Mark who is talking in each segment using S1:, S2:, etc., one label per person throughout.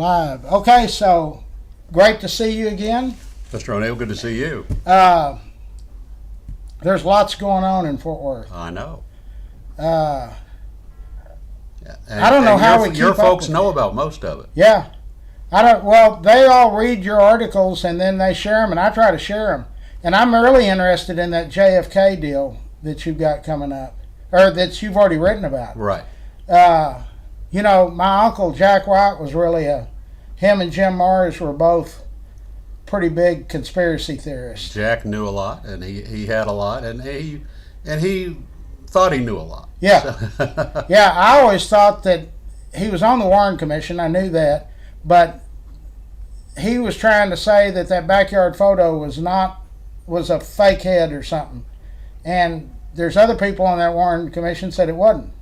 S1: Live. Okay, so great to see you again.
S2: Mr. O'Neill, good to see you.
S1: There's lots going on in Fort Worth.
S2: I know.
S1: I don't know how we keep
S2: your
S1: up
S2: folks
S1: with
S2: know
S1: it.
S2: about most of it.
S1: Yeah. I don't. Well, they all read your articles and then they share them, and I try to share them. And I'm really interested in that JFK deal that you've got coming up, or that you've already written about.
S2: Right.
S1: You know, my uncle Jack White was really him and Jim Morris were both pretty big conspiracy theorists.
S2: Jack knew a lot, and he had a lot, and he thought he knew a lot.
S1: Yeah.
S2: So.
S1: Yeah, I always thought that he was on the Warren Commission. I knew that, but he was trying to say that that backyard photo was a fake head or something, and there's other people on that Warren Commission said it wasn't.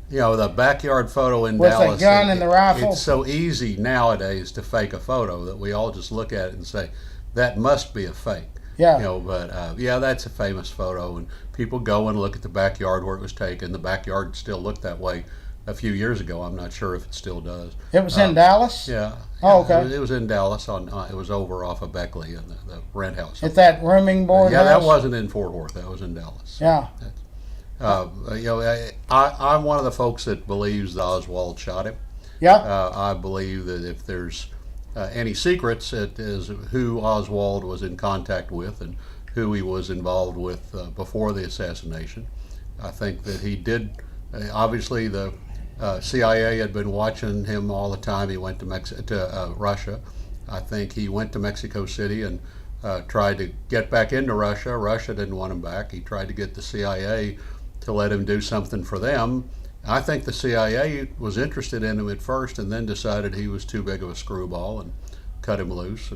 S2: You know, the backyard photo in
S1: With
S2: Dallas.
S1: the gun and the rifle.
S2: It's so easy nowadays to fake a photo that we all just look at it and say, that must be a fake.
S1: Yeah.
S2: You know, but yeah, that's a famous photo, and people go and look at the backyard where it was taken. The backyard still looked that way a few years ago. I'm not sure if it still does.
S1: It was in Dallas?
S2: Yeah.
S1: Oh, okay.
S2: It was in Dallas. It was over off of Beckley in the rent house.
S1: At that rooming board
S2: Yeah,
S1: house?
S2: that wasn't in Fort Worth. That was in Dallas.
S1: Yeah.
S2: You know, I'm one of the folks that believes that Oswald shot him.
S1: Yeah.
S2: I believe that if there's any secrets, it is who Oswald was in contact with and who he was involved with before the assassination. I think that he did. Obviously, the CIA had been watching him all the time. He went to Russia. I think he went to Mexico City and tried to get back into Russia. Russia didn't want him back. He tried to get the CIA to let him do something for them. I think the CIA was interested in him at first and then decided he was too big of a screwball and cut him loose.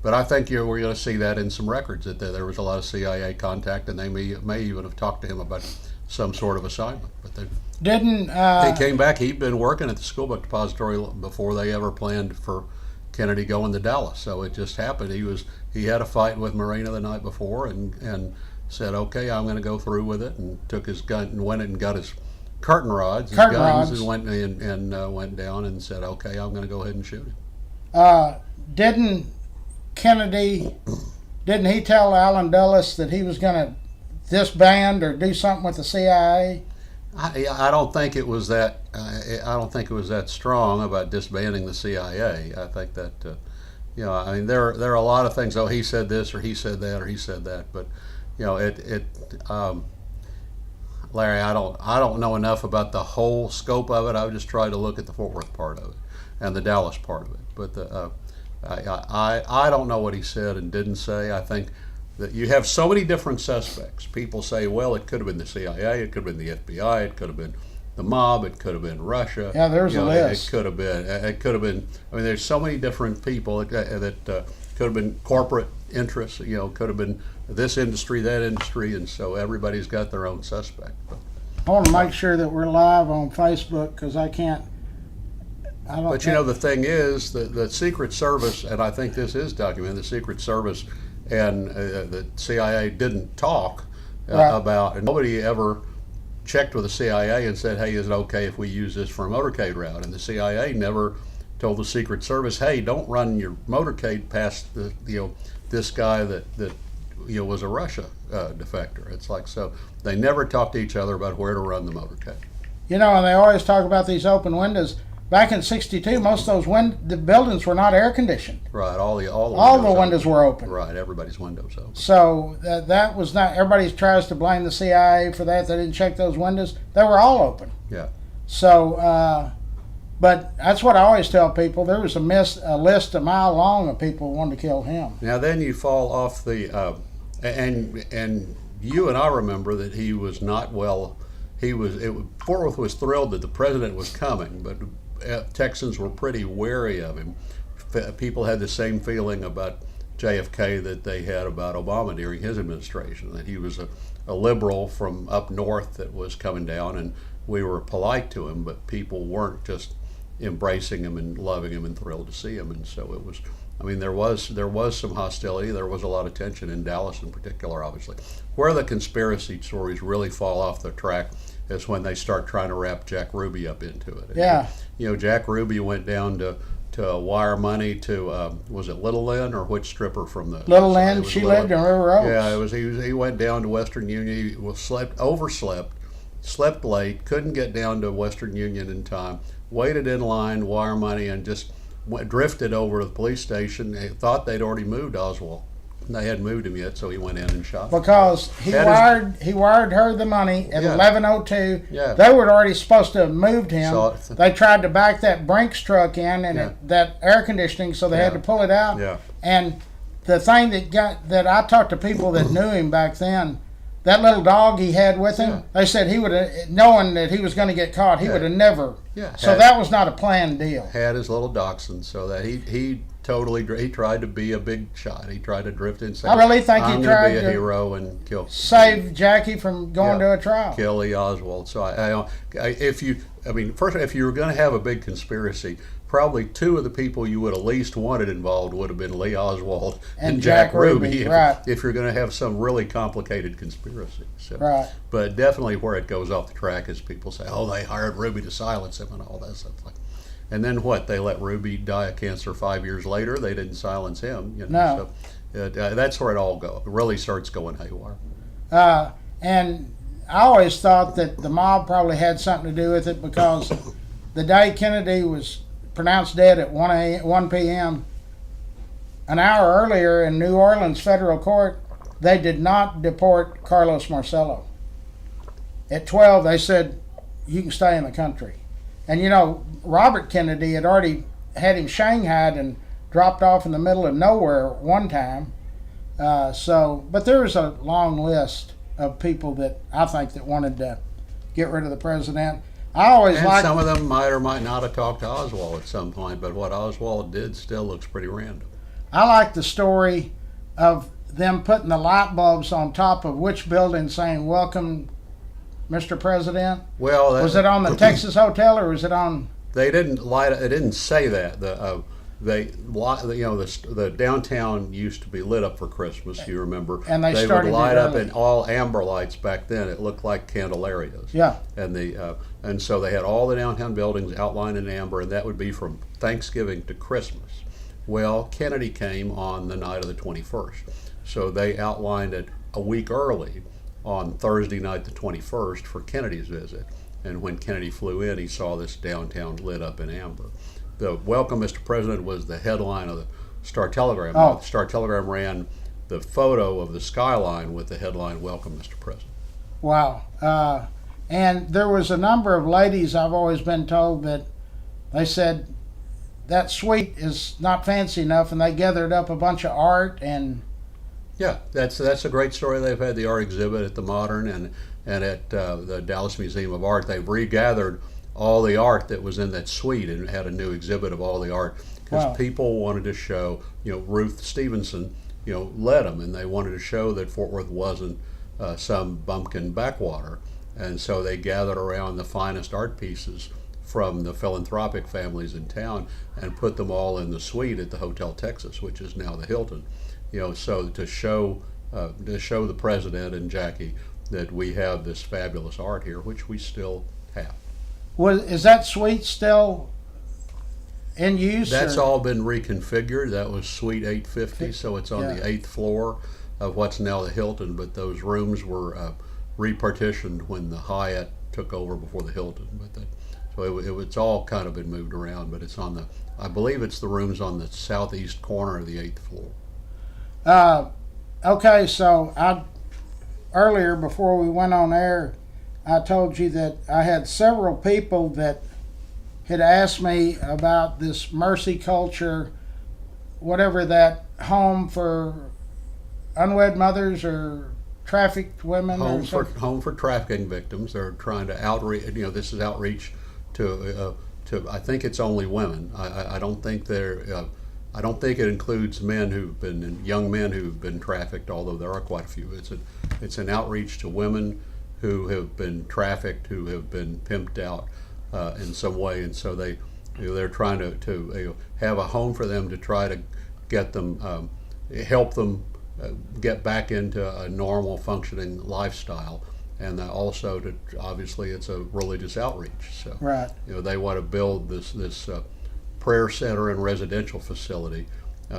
S2: But I think we're going to see that in some records, that there was a lot of CIA contact, and they may even have talked to him about some sort of assignment. But he came back. He'd been working at the School Book Depository before they ever planned for Kennedy going to Dallas. So it just happened. He had a fight with Marina the night before and said, okay, I'm going to go through with it, and took his gun and went and got his curtain rods, and went down and said, okay, I'm going to go ahead and shoot him.
S1: Didn't he tell Allen Dulles that he was going to disband or do something with the CIA?
S2: I don't think it was that. I don't think it was that strong about disbanding the CIA. I think that you know, I mean, there are a lot of things. Oh, he said this, or he said that, or he said that. But you know, Larry, I don't know enough about the whole scope of it. I would just try to look at the Fort Worth part of it and the Dallas part of it. But I don't know what he said and didn't say. I think that you have so many different suspects. People say, well, it could have been the CIA, it could have been the FBI, it could have been the mob, it could have been Russia.
S1: Yeah, there's a list.
S2: It could have been. I mean, there's so many different people that could have been corporate interests. You know, could have been this industry, that industry, and so everybody's got their own suspect.
S1: I want to make sure that we're live on Facebook because I can't.
S2: But you know, the thing is, the Secret Service, and I think this is documented, the Secret Service and the CIA didn't talk about, and nobody ever checked with the CIA and said, hey, is it okay if we use this for a motorcade route? And the CIA never told the Secret Service, hey, don't run your motorcade past this guy that was a Russia defector. It's like, so they never talked to each other about where to run the motorcade.
S1: You know, and they always talk about these open windows. Back in '62, most of those the buildings were not air conditioned.
S2: Right, all
S1: the windows were open.
S2: Right, everybody's windows open.
S1: So that was not. Everybody tries to blame the CIA for that. They didn't check those windows. They were all open.
S2: Yeah.
S1: So, but that's what I always tell people. There was a list a mile long of people who wanted to kill him.
S2: Now then, you fall off the, and you and I remember that he was not well. Fort Worth was thrilled that the president was coming, but Texans were pretty wary of him. People had the same feeling about JFK that they had about Obama during his administration, that he was a liberal from up north that was coming down, and we were polite to him, but people weren't just embracing him and loving him and thrilled to see him. And so it was, I mean, there was some hostility. There was a lot of tension in Dallas in particular, obviously. Where the conspiracy stories really fall off the track is when they start trying to wrap Jack Ruby up into it. And,
S1: Yeah.
S2: Jack Ruby went down to wire money to was it Little Lynn or which stripper from the
S1: Little
S2: it
S1: Lynn,
S2: was
S1: she
S2: Little-
S1: lived in River Oaks.
S2: Yeah, he went down to Western Union. He was overslept, slept late, couldn't get down to Western Union in time, waited in line, wire money, and just drifted over to the police station. They thought they'd already moved Oswald. They hadn't moved him yet, so he went in and shot him.
S1: Because he
S2: That
S1: wired her the money at
S2: Yeah.
S1: 11:02.
S2: Yeah.
S1: They were already supposed to have moved him.
S2: So-
S1: They tried to back that Brinks truck in and
S2: Yeah.
S1: that air conditioning, so they had
S2: Yeah.
S1: to pull it out.
S2: Yeah.
S1: And the thing that I talked to people that knew him back then, that little dog he had with him,
S2: Yeah.
S1: they said he would have, knowing that he was going to get caught, he
S2: Yeah.
S1: would have never.
S2: Yeah.
S1: So that was not a planned deal.
S2: Had his little dachshund, so that he tried to be a big shot. He tried to drift in.
S1: I really think he
S2: I'm
S1: tried
S2: gonna be a
S1: to
S2: hero and
S1: Save Jackie from going
S2: Yeah.
S1: to a trial.
S2: kill Lee Oswald. So if you were going to have a big conspiracy, probably two of the people you would have least wanted involved would have been Lee Oswald and Jack Ruby.
S1: right.
S2: If you're going to have some really complicated conspiracy. So,
S1: Right.
S2: But definitely where it goes off the track is people say, "Oh, they hired Ruby to silence him" and all that stuff. And then what? They let Ruby die of cancer 5 years later. They didn't silence him.
S1: No.
S2: So that's where it really starts going haywire.
S1: And I always thought that the mob probably had something to do with it because the day Kennedy was pronounced dead at 1 p.m., an hour earlier in New Orleans federal court, they did not deport Carlos Marcello. At 12, they said, you can stay in the country. And Robert Kennedy had already had him shanghaied and dropped off in the middle of nowhere one time. But there was a long list of people that I think that wanted to get rid of the president. I always
S2: And
S1: liked
S2: some of them might or might not have talked to Oswald at some point, but what Oswald did still looks pretty random.
S1: I like the story of them putting the light bulbs on top of which building saying "Welcome, Mr. President."
S2: Well,
S1: Was it on the Texas Hotel or was it on?
S2: They didn't light it. It didn't say that. The downtown used to be lit up for Christmas. You remember?
S1: And they
S2: would
S1: started it
S2: light up
S1: early.
S2: in all amber lights back then. It looked like Candelarias.
S1: Yeah.
S2: And so they had all the downtown buildings outlined in amber, and that would be from Thanksgiving to Christmas. Well, Kennedy came on the night of the 21st, so they outlined it a week early on Thursday night, the 21st, for Kennedy's visit. And when Kennedy flew in, he saw this downtown lit up in amber. The "Welcome, Mr. President" was the headline of the Star Telegram.
S1: Oh.
S2: The Star Telegram ran the photo of the skyline with the headline "Welcome, Mr. President."
S1: Wow. And there was a number of ladies, I've always been told, that they said that suite is not fancy enough, and they gathered up a bunch of art and.
S2: Yeah, that's a great story. They've had the art exhibit at the Modern and at the Dallas Museum of Art. They've regathered all the art that was in that suite and had a new exhibit of all the art because
S1: Wow.
S2: people wanted to show, Ruth Stevenson, led them, and they wanted to show that Fort Worth wasn't some bumpkin backwater, and so they gathered around the finest art pieces from the philanthropic families in town and put them all in the suite at the Hotel Texas, which is now the Hilton. So to show the president and Jackie that we have this fabulous art here, which we still have.
S1: Is that suite still in use?
S2: That's
S1: or-
S2: all been reconfigured. That was Suite 850, so it's on
S1: Yeah.
S2: the 8th floor of what's now the Hilton, but those rooms were repartitioned when the Hyatt took over before the Hilton. It's all kind of been moved around, but it's on I believe it's the rooms on the southeast corner of the 8th floor.
S1: Okay, so earlier before we went on air, I told you that I had several people that had asked me about this mercy culture, whatever that home for unwed mothers or trafficked women or something.
S2: Home for trafficking victims. They're trying to outreach. This is outreach to. I think it's only women. I don't think I don't think it includes young men who've been trafficked, although there are quite a few. It's an outreach to women who have been trafficked, who have been pimped out in some way, and so they're trying to have a home for them to try to get them, help them get back into a normal functioning lifestyle. and also to obviously it's a religious outreach. So
S1: Right.
S2: they want to build this prayer center and residential facility.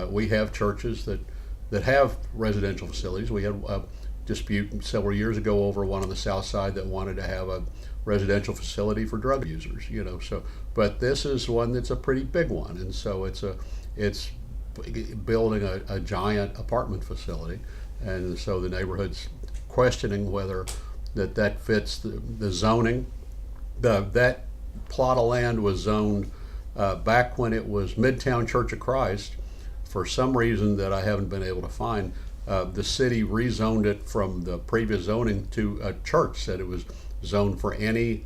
S2: We have churches that have residential facilities. We had a dispute several years ago over one on the south side that wanted to have a residential facility for drug users. So but this is one that's a pretty big one, and so it's building a giant apartment facility, and so the neighborhood's questioning whether that fits the zoning. That plot of land was zoned back when it was Midtown Church of Christ. For some reason that I haven't been able to find, the city rezoned it from the previous zoning to a church. Said it was zoned for any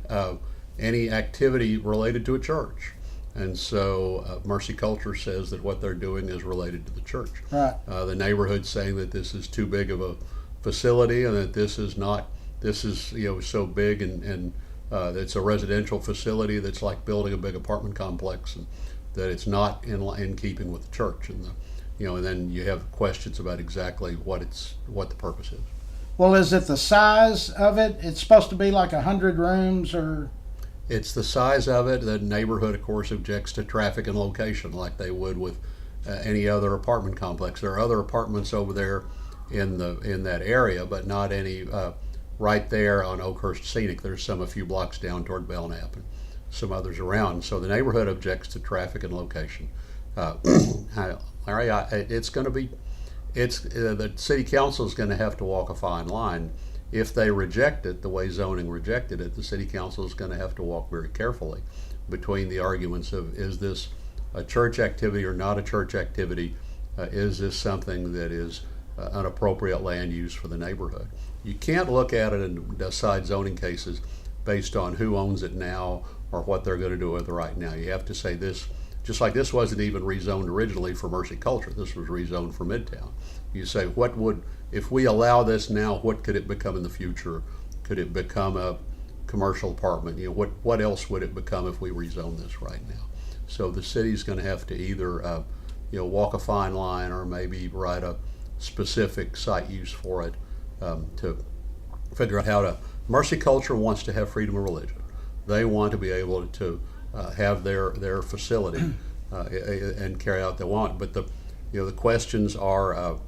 S2: activity related to a church. And so Mercy Culture says that what they're doing is related to the church.
S1: Right.
S2: The neighborhood's saying that this is too big of a facility, and that this is so big, and it's a residential facility that's like building a big apartment complex, and that it's not in keeping with the church. And and then you have questions about exactly what the purpose is.
S1: Well, is it the size of it? It's supposed to be like 100 rooms, or?
S2: It's the size of it. The neighborhood, of course, objects to traffic and location like they would with any other apartment complex. There are other apartments over there in that area, but not any right there on Oakhurst Scenic. There's some a few blocks down toward Belknap and some others around. So the neighborhood objects to traffic and location. Larry, it's going to be, the city council is going to have to walk a fine line. If they reject it the way zoning rejected it, the city council is going to have to walk very carefully between the arguments of, is this a church activity or not a church activity? Is this something that is an appropriate land use for the neighborhood? You can't look at it and decide zoning cases based on who owns it now or what they're going to do with it right now. You have to say this, just like this wasn't even rezoned originally for Mercy Culture, this was rezoned for Midtown. You say, if we allow this now, what could it become in the future? Could it become a commercial apartment? What else would it become if we rezone this right now? So the city's going to have to either walk a fine line or maybe write a specific site use for it to figure out how to. Mercy Culture wants to have freedom of religion. They want to be able to have their facility and carry out what they want. But the questions are,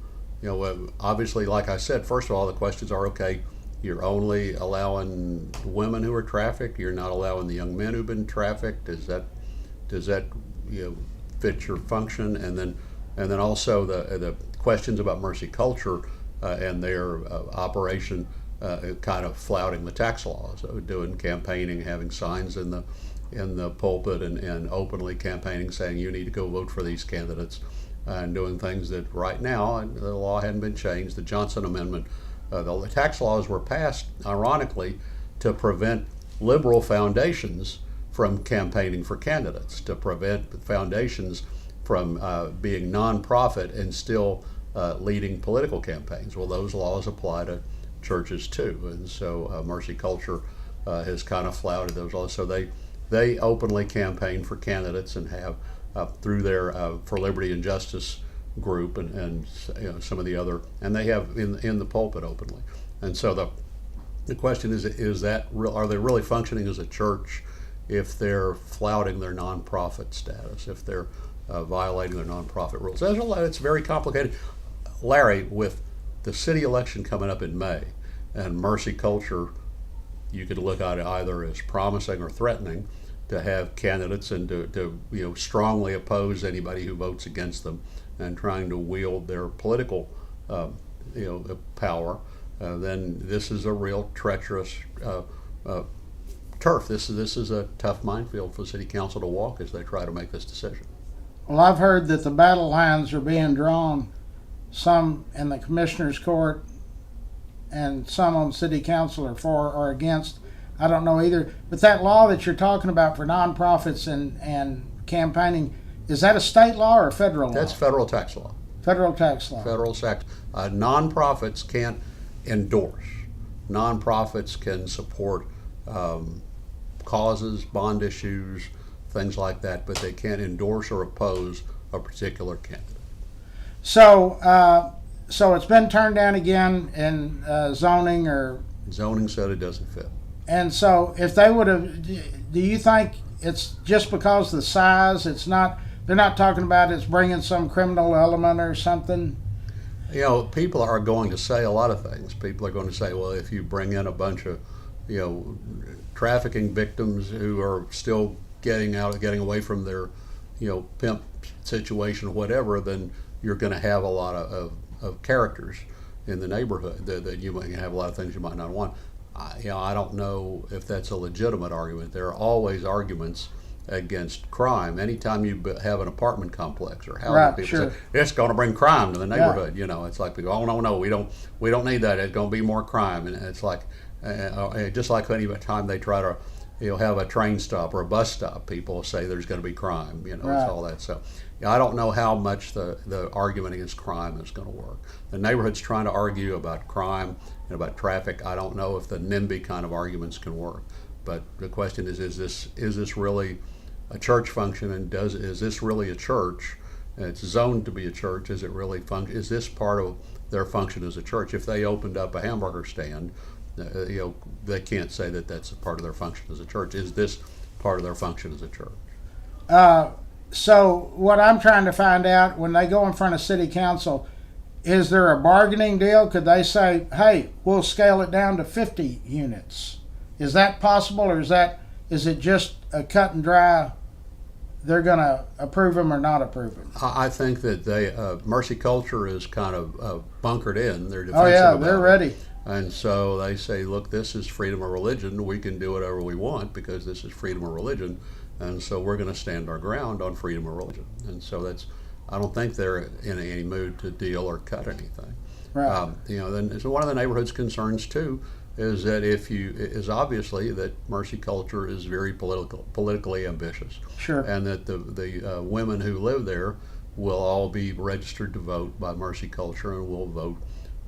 S2: obviously, like I said, first of all, the questions are, okay, you're only allowing women who are trafficked. You're not allowing the young men who've been trafficked. Does that fit your function? And then also the questions about Mercy Culture and their operation, kind of flouting the tax laws, doing campaigning, having signs in the pulpit and openly campaigning, saying you need to go vote for these candidates, and doing things that right now the law hadn't been changed. The Johnson Amendment, the tax laws were passed, ironically, to prevent liberal foundations from campaigning for candidates, to prevent foundations from being nonprofit and still leading political campaigns. Well, those laws apply to churches too, and so Mercy Culture has kind of flouted those laws. So they openly campaign for candidates and have through their For Liberty and Justice group and some of the other, and they have in the pulpit openly. And so the question is that are they really functioning as a church if they're flouting their nonprofit status, if they're violating their nonprofit rules? It's very complicated. Larry, with the city election coming up in May, and Mercy Culture, you could look at it either as promising or threatening to have candidates and to strongly oppose anybody who votes against them, and trying to wield their political power. Then this is a real treacherous turf. This is a tough minefield for the city council to walk as they try to make this decision.
S1: Well, I've heard that the battle lines are being drawn, some in the commissioner's court and some on city council are for or against. I don't know either. But that law that you're talking about for nonprofits and campaigning, is that a state law or a federal law?
S2: That's federal tax law.
S1: Federal tax law.
S2: Federal tax. Nonprofits can't endorse. Nonprofits can support causes, bond issues, things like that, but they can't endorse or oppose a particular candidate.
S1: So it's been turned down again in zoning or
S2: Zoning said it doesn't fit.
S1: And so if they would have, do you think it's just because the size, it's not, they're not talking about it's bringing some criminal element or something?
S2: You know, people are going to say a lot of things. People are going to say, well, if you bring in a bunch of, you know, trafficking victims who are still getting away from their, you know, pimp situation or whatever, then you're going to have a lot of characters in the neighborhood that you might have a lot of things you might not want. You know, I don't know if that's a legitimate argument. There are always arguments against crime. Anytime you have an apartment complex or housing,
S1: Right,
S2: people
S1: sure.
S2: say it's going to bring crime to the neighborhood. You know, it's like people, oh no, we don't need that. It's going to be more crime, and it's like just like any time they try to, you know, have a train stop or a bus stop, people say there's going to be crime. You know,
S1: Right.
S2: it's all that. So, yeah, I don't know how much the argument against crime is going to work. The neighborhood's trying to argue about crime and about traffic. I don't know if the NIMBY kind of arguments can work. But the question is this really a church function, and is this really a church? And it's zoned to be a church. Is it really is this part of their function as a church? If they opened up a hamburger stand, you know, they can't say that that's a part of their function as a church. Is this part of their function as a church?
S1: So what I'm trying to find out, when they go in front of city council, is there a bargaining deal? Could they say, hey, we'll scale it down to 50 units? Is that possible, or is it just a cut and dry, they're going to approve them or not approve them?
S2: I think that Mercy Culture is kind of bunkered in. They're defensive
S1: Oh yeah,
S2: about
S1: they're
S2: it.
S1: ready.
S2: And so they say, look, this is freedom of religion. We can do whatever we want because this is freedom of religion. And so we're going to stand our ground on freedom of religion. And so I don't think they're in any mood to deal or cut anything.
S1: Right.
S2: You know, then so one of the neighborhood's concerns too is that is obviously that Mercy Culture is very politically ambitious.
S1: Sure.
S2: And that the women who live there will all be registered to vote by Mercy Culture and will vote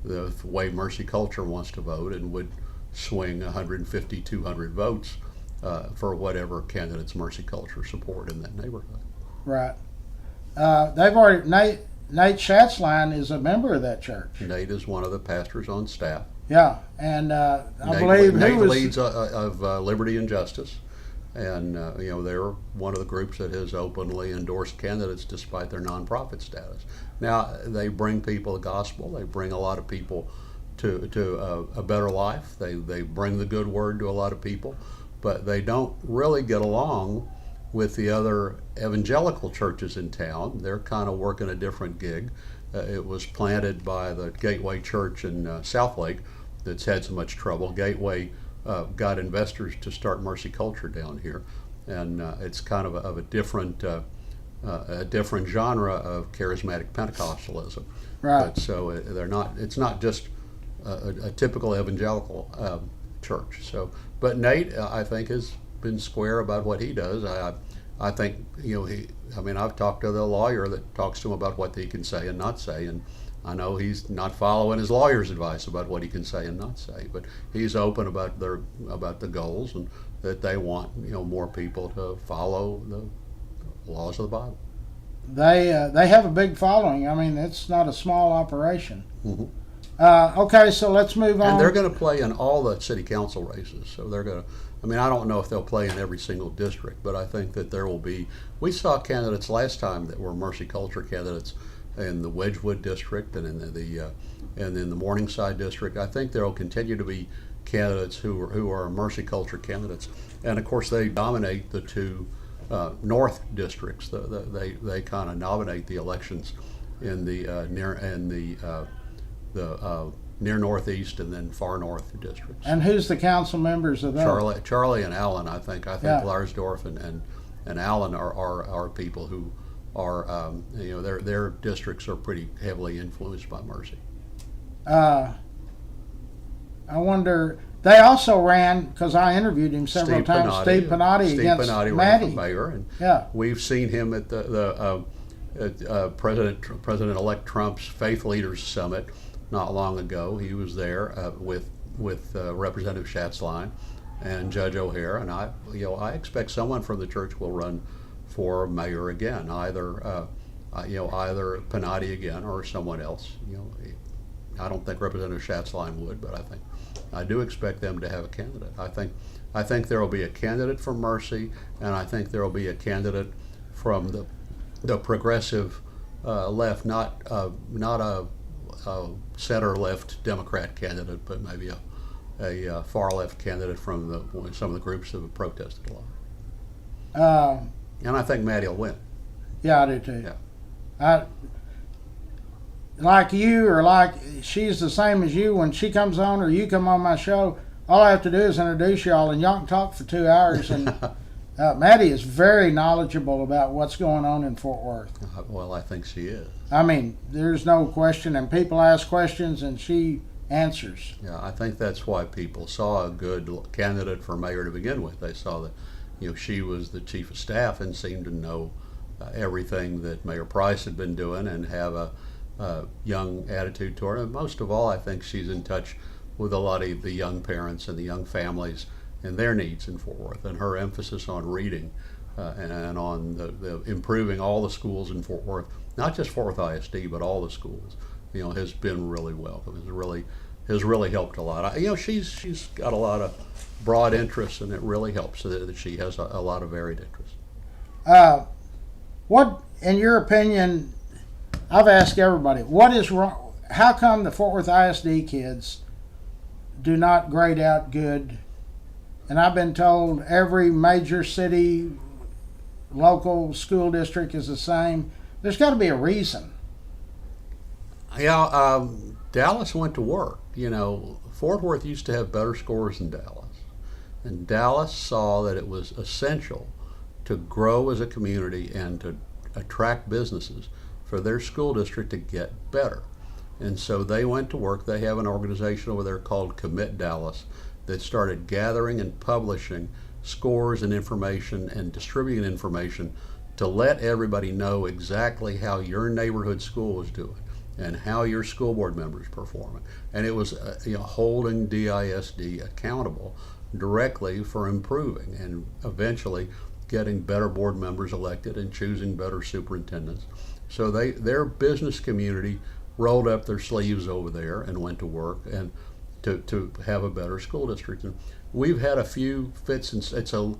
S2: the way Mercy Culture wants to vote, and would swing 150, 200 votes for whatever candidates Mercy Culture support in that neighborhood.
S1: Right. They've already, Nate Schatzline is a member of that church.
S2: Nate is one of the pastors on staff.
S1: Yeah, and I believe
S2: Nate
S1: who was
S2: leads of Liberty and Justice, and you know, they're one of the groups that has openly endorsed candidates despite their nonprofit status. Now they bring people the gospel. They bring a lot of people to a better life. They bring the good word to a lot of people, but they don't really get along with the other evangelical churches in town. They're kind of working a different gig. It was planted by the Gateway Church in Southlake that's had so much trouble. Gateway got investors to start Mercy Culture down here, and it's kind of a different genre of charismatic Pentecostalism.
S1: right.
S2: But so they're not. It's not just a typical evangelical church. So, but Nate, I think, has been square about what he does. I think, you know, I mean, I've talked to the lawyer that talks to him about what he can say and not say, and I know he's not following his lawyer's advice about what he can say and not say, but he's open about the goals, and that they want, you know, more people to follow the laws of the Bible.
S1: They have a big following. I mean, it's not a small operation.
S2: Mm-hmm.
S1: Okay, so let's move on.
S2: And they're going to play in all the city council races. So they're going to, I mean, I don't know if they'll play in every single district, but I think that there will be, we saw candidates last time that were Mercy Culture candidates in the Wedgwood district and in the Morningside district. I think there will continue to be candidates who are Mercy Culture candidates. And of course, they dominate the two north districts. They kind of nominate the elections in the near northeast and then far north districts.
S1: And who's the council members of that?
S2: Charlie and Allen, I think
S1: Yeah.
S2: Larsdorf and Allen are people who are, you know, their districts are pretty heavily influenced by Mercy.
S1: I wonder. They also ran, because I interviewed him several times. Steve Pinotti against
S2: Pinotti ran
S1: Maddie.
S2: for mayor, and
S1: Yeah.
S2: we've seen him at the President-elect Trump's Faith Leaders Summit not long ago. He was there with Representative Schatzline and Judge O'Hare, and I expect someone from the church will run for mayor again, either Pinotti again or someone else. You know, I don't think Representative Schatzline would, but I do expect them to have a candidate. I think there will be a candidate from Mercy, and I think there will be a candidate from the progressive left, not a center left Democrat candidate, but maybe a far left candidate from some of the groups that have protested a lot. And I think Maddie will win.
S1: Yeah, I do too.
S2: Yeah.
S1: Like you, or like she's the same as you. When she comes on, or you come on my show, all I have to do is introduce y'all, and y'all can talk for 2 hours. And Maddie is very knowledgeable about what's going on in Fort Worth.
S2: Well, I think she is.
S1: I mean, there's no question, and people ask questions, and she answers.
S2: Yeah, I think that's why people saw a good candidate for mayor to begin with. They saw that, she was the chief of staff and seemed to know everything that Mayor Price had been doing and have a young attitude toward it. And most of all, I think she's in touch with a lot of the young parents and the young families and their needs in Fort Worth. And her emphasis on reading and on the improving all the schools in Fort Worth, not just Fort Worth ISD, but all the schools, has been really welcome. Has really helped a lot. She's got a lot of broad interests, and it really helps that she has a lot of varied interests.
S1: What, in your opinion, I've asked everybody, what is wrong? How come the Fort Worth ISD kids do not grade out good? And I've been told every major city, local school district is the same. There's got to be a reason.
S2: Yeah, Dallas went to work. Fort Worth used to have better scores than Dallas. And Dallas saw that it was essential to grow as a community and to attract businesses for their school district to get better. And so they went to work. They have an organization over there called Commit Dallas that started gathering and publishing scores and information and distributing information to let everybody know exactly how your neighborhood school was doing and how your school board members performing. And it was holding DISD accountable directly for improving and eventually getting better board members elected and choosing better superintendents. So their business community rolled up their sleeves over there and went to work and to have a better school district. And we've had a few fits, and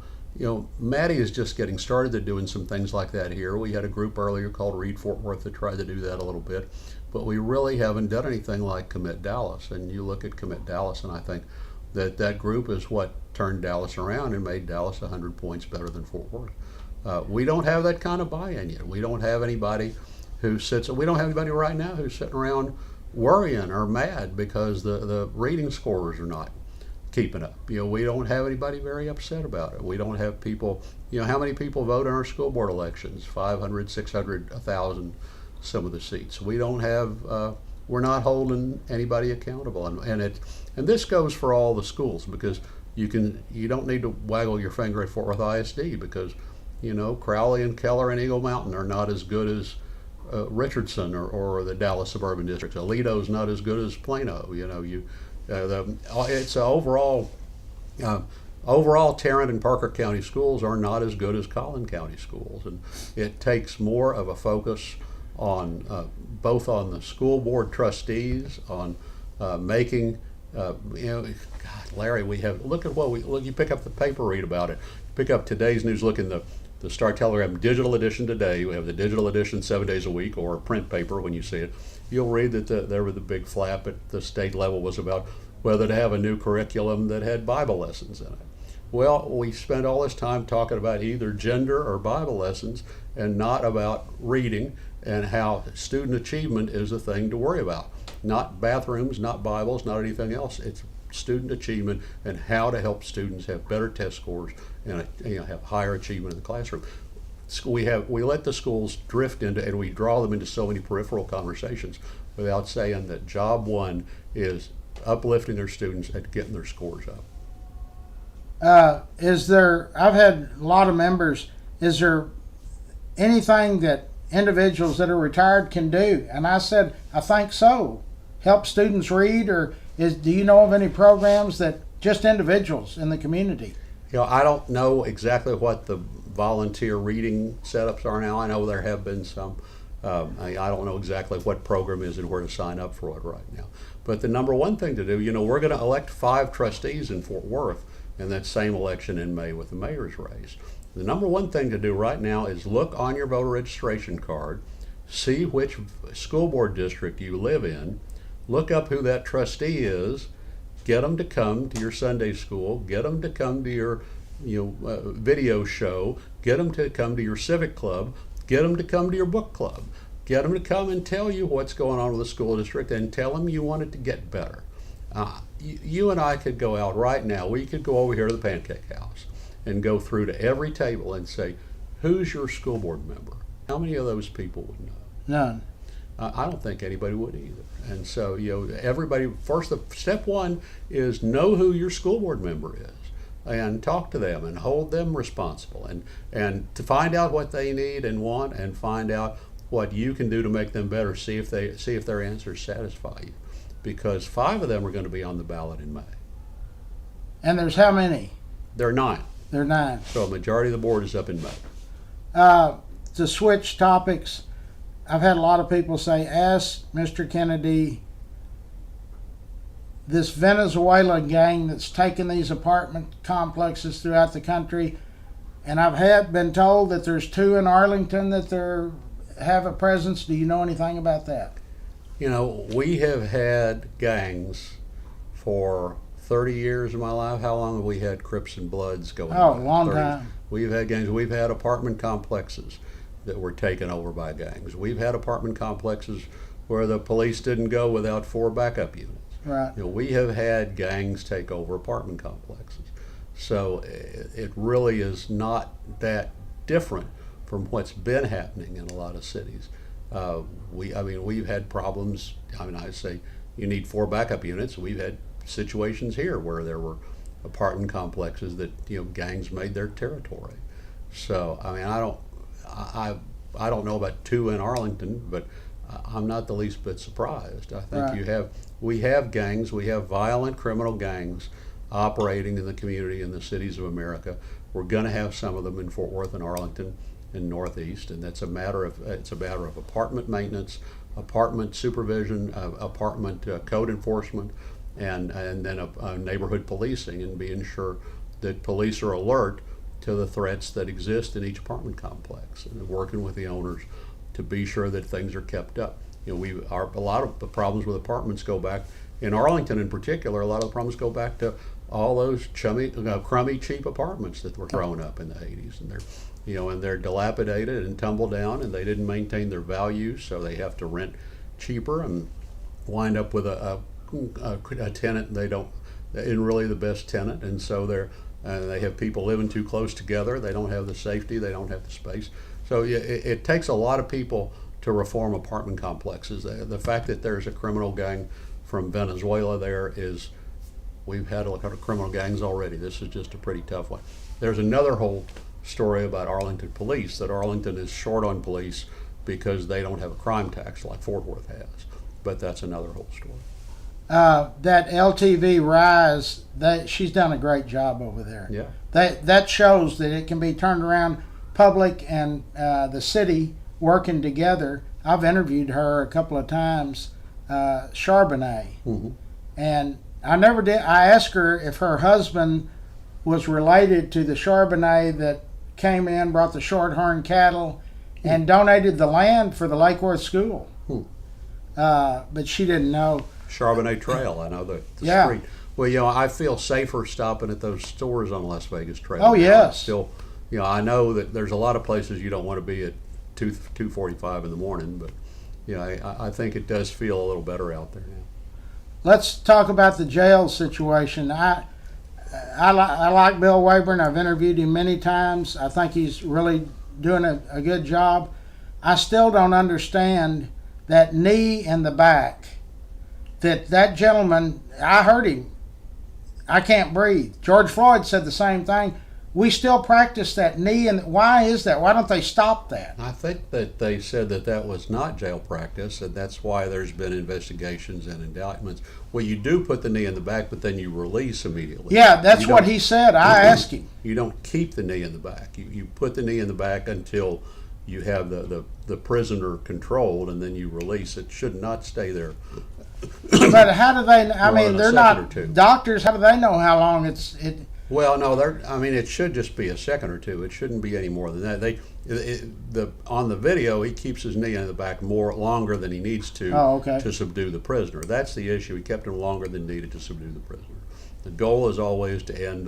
S2: Maddie is just getting started at doing some things like that here. We had a group earlier called Read Fort Worth that tried to do that a little bit, but we really haven't done anything like Commit Dallas. And you look at Commit Dallas, and I think that group is what turned Dallas around and made Dallas 100 points better than Fort Worth. We don't have that kind of buy-in yet. We don't have anybody we don't have anybody right now who's sitting around worrying or mad because the reading scores are not keeping up. We don't have anybody very upset about it. We don't have people, how many people vote in our school board elections? 500, 600, 1,000, some of the seats. We don't have, we're not holding anybody accountable. And this goes for all the schools, because you don't need to waggle your finger at Fort Worth ISD because, Crowley and Keller and Eagle Mountain are not as good as Richardson or the Dallas Suburban District. Aleto's not as good as Plano. It's overall Tarrant and Parker County schools are not as good as Collin County schools, and it takes more of a focus on both on the school board trustees, on making God, Larry, look at what you pick up the paper, read about it. Pick up today's news, look in the Star Telegram digital edition today. We have the digital edition 7 days a week, or print paper when you see it. You'll read that there was the big flap at the state level was about whether to have a new curriculum that had Bible lessons in it. Well, we spent all this time talking about either gender or Bible lessons and not about reading and how student achievement is a thing to worry about. Not bathrooms, not Bibles, not anything else. It's student achievement and how to help students have better test scores and have higher achievement in the classroom. We let the schools drift into, and we draw them into so many peripheral conversations without saying that job one is uplifting their students and getting their scores up.
S1: I've had a lot of members, is there anything that individuals that are retired can do? And I said, I think so. Help students read, or do you know of any programs that just individuals in the community?
S2: I don't know exactly what the volunteer reading setups are now. I know there have been some I don't know exactly what program is and where to sign up for it right now. But the number one thing to do, we're going to elect 5 trustees in Fort Worth in that same election in May with the mayor's race. The number one thing to do right now is look on your voter registration card, see which school board district you live in, look up who that trustee is, get them to come to your Sunday school, get them to come to your video show, get them to come to your civic club, get them to come to your book club, get them to come and tell you what's going on with the school district and tell them you want it to get better. You and I could go out right now, we could go over here to the Pancake House and go through to every table and say, who's your school board member? How many of those people would know?
S1: None.
S2: I don't think anybody would either. And so, everybody, first, step one is know who your school board member is and talk to them and hold them responsible and to find out what they need and want and find out what you can do to make them better. See if their answers satisfy you. Because 5 of them are going to be on the ballot in May.
S1: And there's how many?
S2: There are 9.
S1: There are 9.
S2: So a majority of the board is up in May.
S1: To switch topics, I've had a lot of people say, ask Mr. Kennedy, this Venezuela gang that's taken these apartment complexes throughout the country, and I've been told that there's 2 in Arlington that have a presence. Do you know anything about that?
S2: We have had gangs for 30 years of my life. How long have we had Crips and Bloods going on?
S1: Oh, a long time.
S2: We've had gangs. We've had apartment complexes that were taken over by gangs. We've had apartment complexes where the police didn't go without 4 backup units.
S1: Right.
S2: We have had gangs take over apartment complexes. So it really is not that different from what's been happening in a lot of cities. We've had problems. I say you need 4 backup units. We've had situations here where there were apartment complexes that gangs made their territory. So I don't know about 2 in Arlington, but I'm not the least bit surprised. I think
S1: right.
S2: We have gangs. We have violent criminal gangs operating in the community in the cities of America. We're going to have some of them in Fort Worth and Arlington and Northeast, and it's a matter of apartment maintenance, apartment supervision, apartment code enforcement, and then a neighborhood policing, and being sure that police are alert to the threats that exist in each apartment complex, and working with the owners to be sure that things are kept up. A lot of the problems with apartments go back, in Arlington in particular, a lot of the problems go back to all those crummy, cheap apartments that were thrown up in the 80s, and they're dilapidated and tumble down, and they didn't maintain their value, so they have to rent cheaper and wind up with a tenant isn't really the best tenant, and so they have people living too close together. They don't have the safety, they don't have the space. So it takes a lot of people to reform apartment complexes. The fact that there's a criminal gang from Venezuela we've had a lot of criminal gangs already. This is just a pretty tough one. There's another whole story about Arlington police, that Arlington is short on police because they don't have a crime tax like Fort Worth has. But that's another whole story.
S1: That LTV Rise, she's done a great job over there.
S2: Yeah.
S1: That shows that it can be turned around. Public and the city working together. I've interviewed her a couple of times, Charbonnet,
S2: mm-hmm.
S1: and I never did. I asked her if her husband was related to the Charbonnet that came in, brought the shorthorn cattle, and donated the land for the Lake Worth School. But she didn't know.
S2: Charbonnet Trail, I know the
S1: yeah.
S2: street. Well, I feel safer stopping at those stores on Las Vegas Trail.
S1: Oh, yes.
S2: Still, I know that there's a lot of places you don't want to be at 2:45 in the morning, but I think it does feel a little better out there now.
S1: Let's talk about the jail situation. I like Bill Wayburn. I've interviewed him many times. I think he's really doing a good job. I still don't understand that knee in the back. That gentleman, I heard him. I can't breathe. George Floyd said the same thing. We still practice that knee, and why is that? Why don't they stop that?
S2: I think that they said that was not jail practice, and that's why there's been investigations and indictments. Well, you do put the knee in the back, but then you release immediately.
S1: Yeah, that's what he said. I asked him.
S2: You don't keep the knee in the back. You put the knee in the back until you have the prisoner controlled and then you release. It should not stay there.
S1: But how do they? I
S2: More
S1: mean,
S2: than a
S1: they're
S2: second or
S1: not
S2: two.
S1: doctors. How do they know how long it?
S2: Well, no, I mean, it should just be a second or two. It shouldn't be any more than that. On the video, he keeps his knee in the back longer than he needs to
S1: Oh, okay.
S2: to subdue the prisoner. That's the issue. He kept him longer than needed to subdue the prisoner. The goal is always to end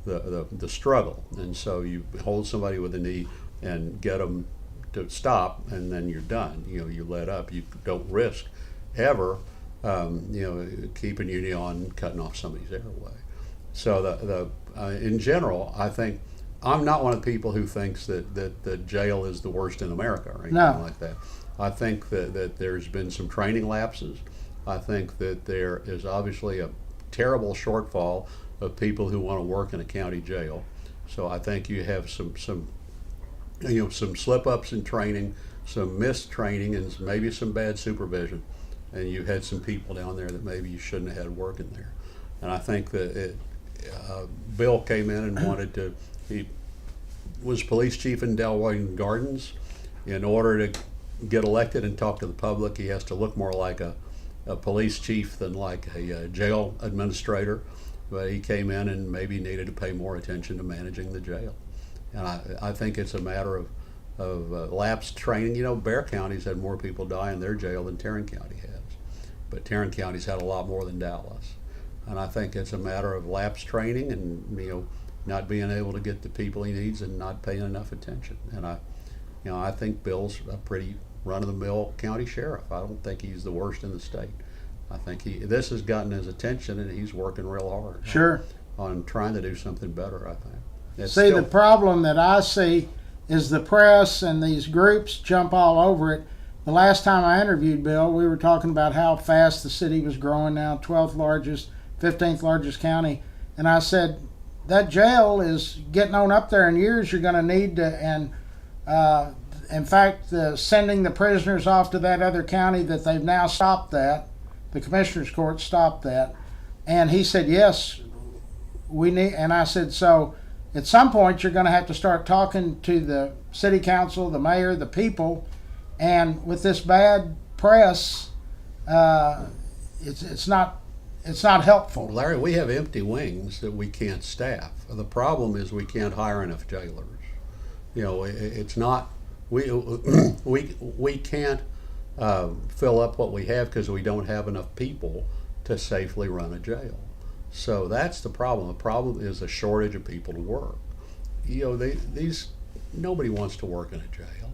S2: the struggle, and so you hold somebody with a knee and get them to stop, and then you're done. You let up. You don't risk ever, keeping your knee on, cutting off somebody's airway. So in general, I think I'm not one of the people who thinks that jail is the worst in America or anything
S1: No.
S2: like that. I think that there's been some training lapses. I think that there is obviously a terrible shortfall of people who want to work in a county jail. So I think you have some slip ups in training, some missed training, and maybe some bad supervision. And you had some people down there that maybe you shouldn't have had working there. And I think that Bill came in and he was police chief in Delaware Gardens. In order to get elected and talk to the public, he has to look more like a police chief than like a jail administrator. But he came in and maybe needed to pay more attention to managing the jail. And I think it's a matter of lapsed training. Bexar County's had more people die in their jail than Tarrant County has. But Tarrant County's had a lot more than Dallas. And I think it's a matter of lapsed training and not being able to get the people he needs and not paying enough attention. And I think Bill's a pretty run-of-the-mill county sheriff. I don't think he's the worst in the state. I think this has gotten his attention and he's working real hard.
S1: Sure.
S2: On trying to do something better. I think.
S1: The problem that I see is the press and these groups jump all over it. The last time I interviewed Bill, we were talking about how fast the city was growing now, 12th largest, 15th largest county. And I said, that jail is getting on up there in years. You're going to need to, and in fact, sending the prisoners off to that other county that they've now stopped that. The commissioner's court stopped that. And he said, yes, we need, and I said, so at some point you're going to have to start talking to the city council, the mayor, the people, and with this bad press, it's not helpful.
S2: Larry, we have empty wings that we can't staff. The problem is we can't hire enough jailers. It's not we can't fill up what we have because we don't have enough people to safely run a jail. So that's the problem. The problem is a shortage of people to work. Nobody wants to work in a jail.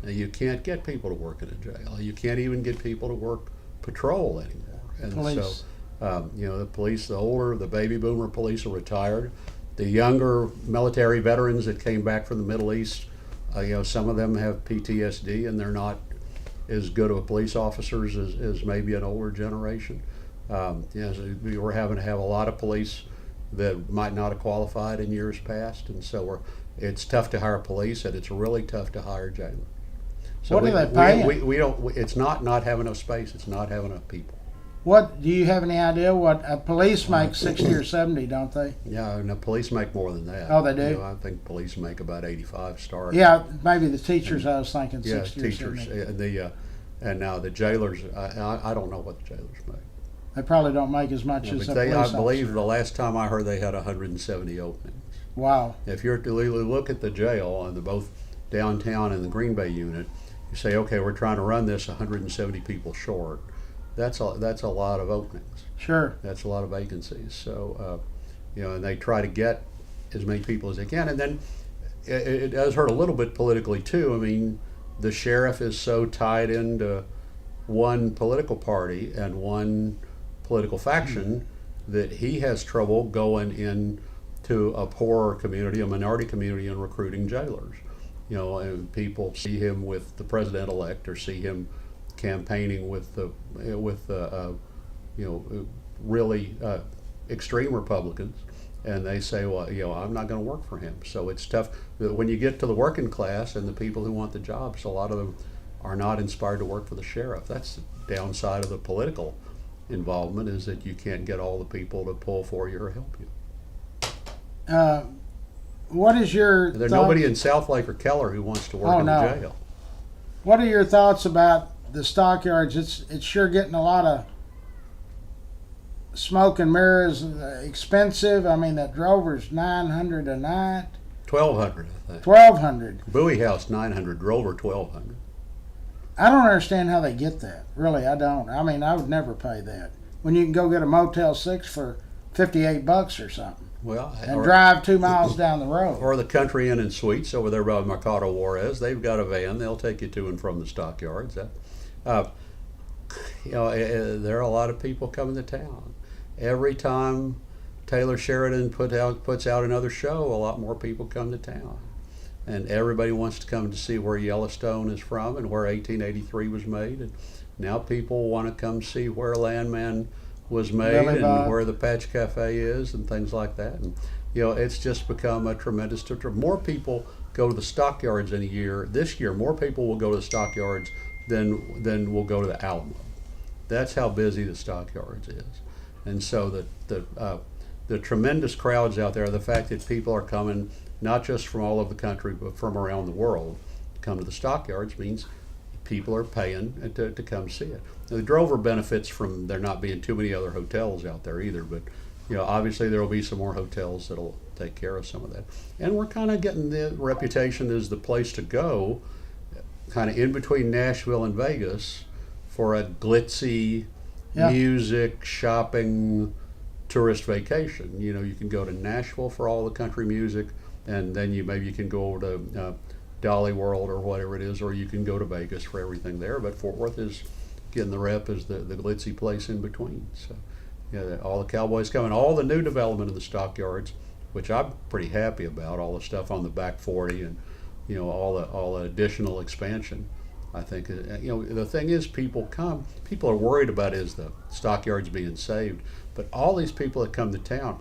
S2: You can't get people to work in a jail. You can't even get people to work patrol anymore. And
S1: Police.
S2: so, the police, the baby boomer police are retired. The younger military veterans that came back from the Middle East, some of them have PTSD and they're not as good of police officers as maybe an older generation. So we're having to have a lot of police that might not have qualified in years past, and so it's tough to hire police, and it's really tough to hire jailers. So
S1: what do they pay?
S2: We don't. It's not having enough space. It's not having enough people.
S1: What do you have any idea what police make 60 or 70, don't they?
S2: Yeah, and the police make more than that.
S1: Oh, they do?
S2: I think police make about 85 starting.
S1: Yeah, maybe the teachers. I was thinking
S2: Yeah,
S1: 60
S2: teachers.
S1: or 70.
S2: And now the jailers. I don't know what the jailers make.
S1: They probably don't make as much as a
S2: But
S1: police
S2: I believe
S1: officer.
S2: the last time I heard they had 170 openings.
S1: Wow.
S2: If you're to look at the jail on both downtown and the Green Bay unit, you say, okay, we're trying to run this 170 people short. That's a lot of openings.
S1: Sure.
S2: That's a lot of vacancies. So, and they try to get as many people as they can. And then it does hurt a little bit politically too. I mean, the sheriff is so tied into one political party and one political faction that he has trouble going into a poorer community, a minority community, and recruiting jailers. And people see him with the president-elect or see him campaigning with the really extreme Republicans, and they say, well, I'm not going to work for him. So it's tough. When you get to the working class and the people who want the jobs, a lot of them are not inspired to work for the sheriff. That's the downside of the political involvement, is that you can't get all the people to pull for you or help you.
S1: what is your
S2: There's
S1: thought-
S2: nobody in Southlake or Keller who wants to work
S1: Oh,
S2: in
S1: no.
S2: the jail.
S1: What are your thoughts about the stockyards? It's sure getting a lot of smoke and mirrors. Expensive. I mean, that Drover's $900 a night,
S2: 1,200, I think.
S1: $1,200.
S2: Bowie House 900, Drover 1,200.
S1: I don't understand how they get that. Really, I don't. I mean, I would never pay that when you can go get a Motel 6 for $58 or something
S2: Well,
S1: and drive 2 miles down the road.
S2: or the Country Inn and Suites over there by Mercado Juarez. They've got a van. They'll take you to and from the stockyards. There are a lot of people coming to town. Every time Taylor Sheridan puts out another show, a lot more people come to town. And everybody wants to come to see where Yellowstone is from and where 1883 was made. And now people want to come see where Landman was made
S1: Billy
S2: and
S1: Bob.
S2: where the Patch Cafe is and things like that. And it's just become a tremendous. More people go to the stockyards in a year. This year, more people will go to the stockyards than will go to the Alamo. That's how busy the stockyards is. And so the tremendous crowds out there, the fact that people are coming not just from all over the country but from around the world to come to the stockyards means people are paying to come see it. Now, the Drover benefits from there not being too many other hotels out there either, but obviously there will be some more hotels that'll take care of some of that. And we're kind of getting the reputation as the place to go, kind of in between Nashville and Vegas, for a glitzy music, shopping, tourist vacation. You can go to Nashville for all the country music, and then maybe you can go over to Dolly World or whatever it is, or you can go to Vegas for everything there. But Fort Worth is getting the rep as the glitzy place in between. So, all the cowboys coming, all the new development in the stockyards, which I'm pretty happy about. All the stuff on the back 40, and all the additional expansion. I think the thing is, people are worried about is the stockyards being saved, but all these people that come to town,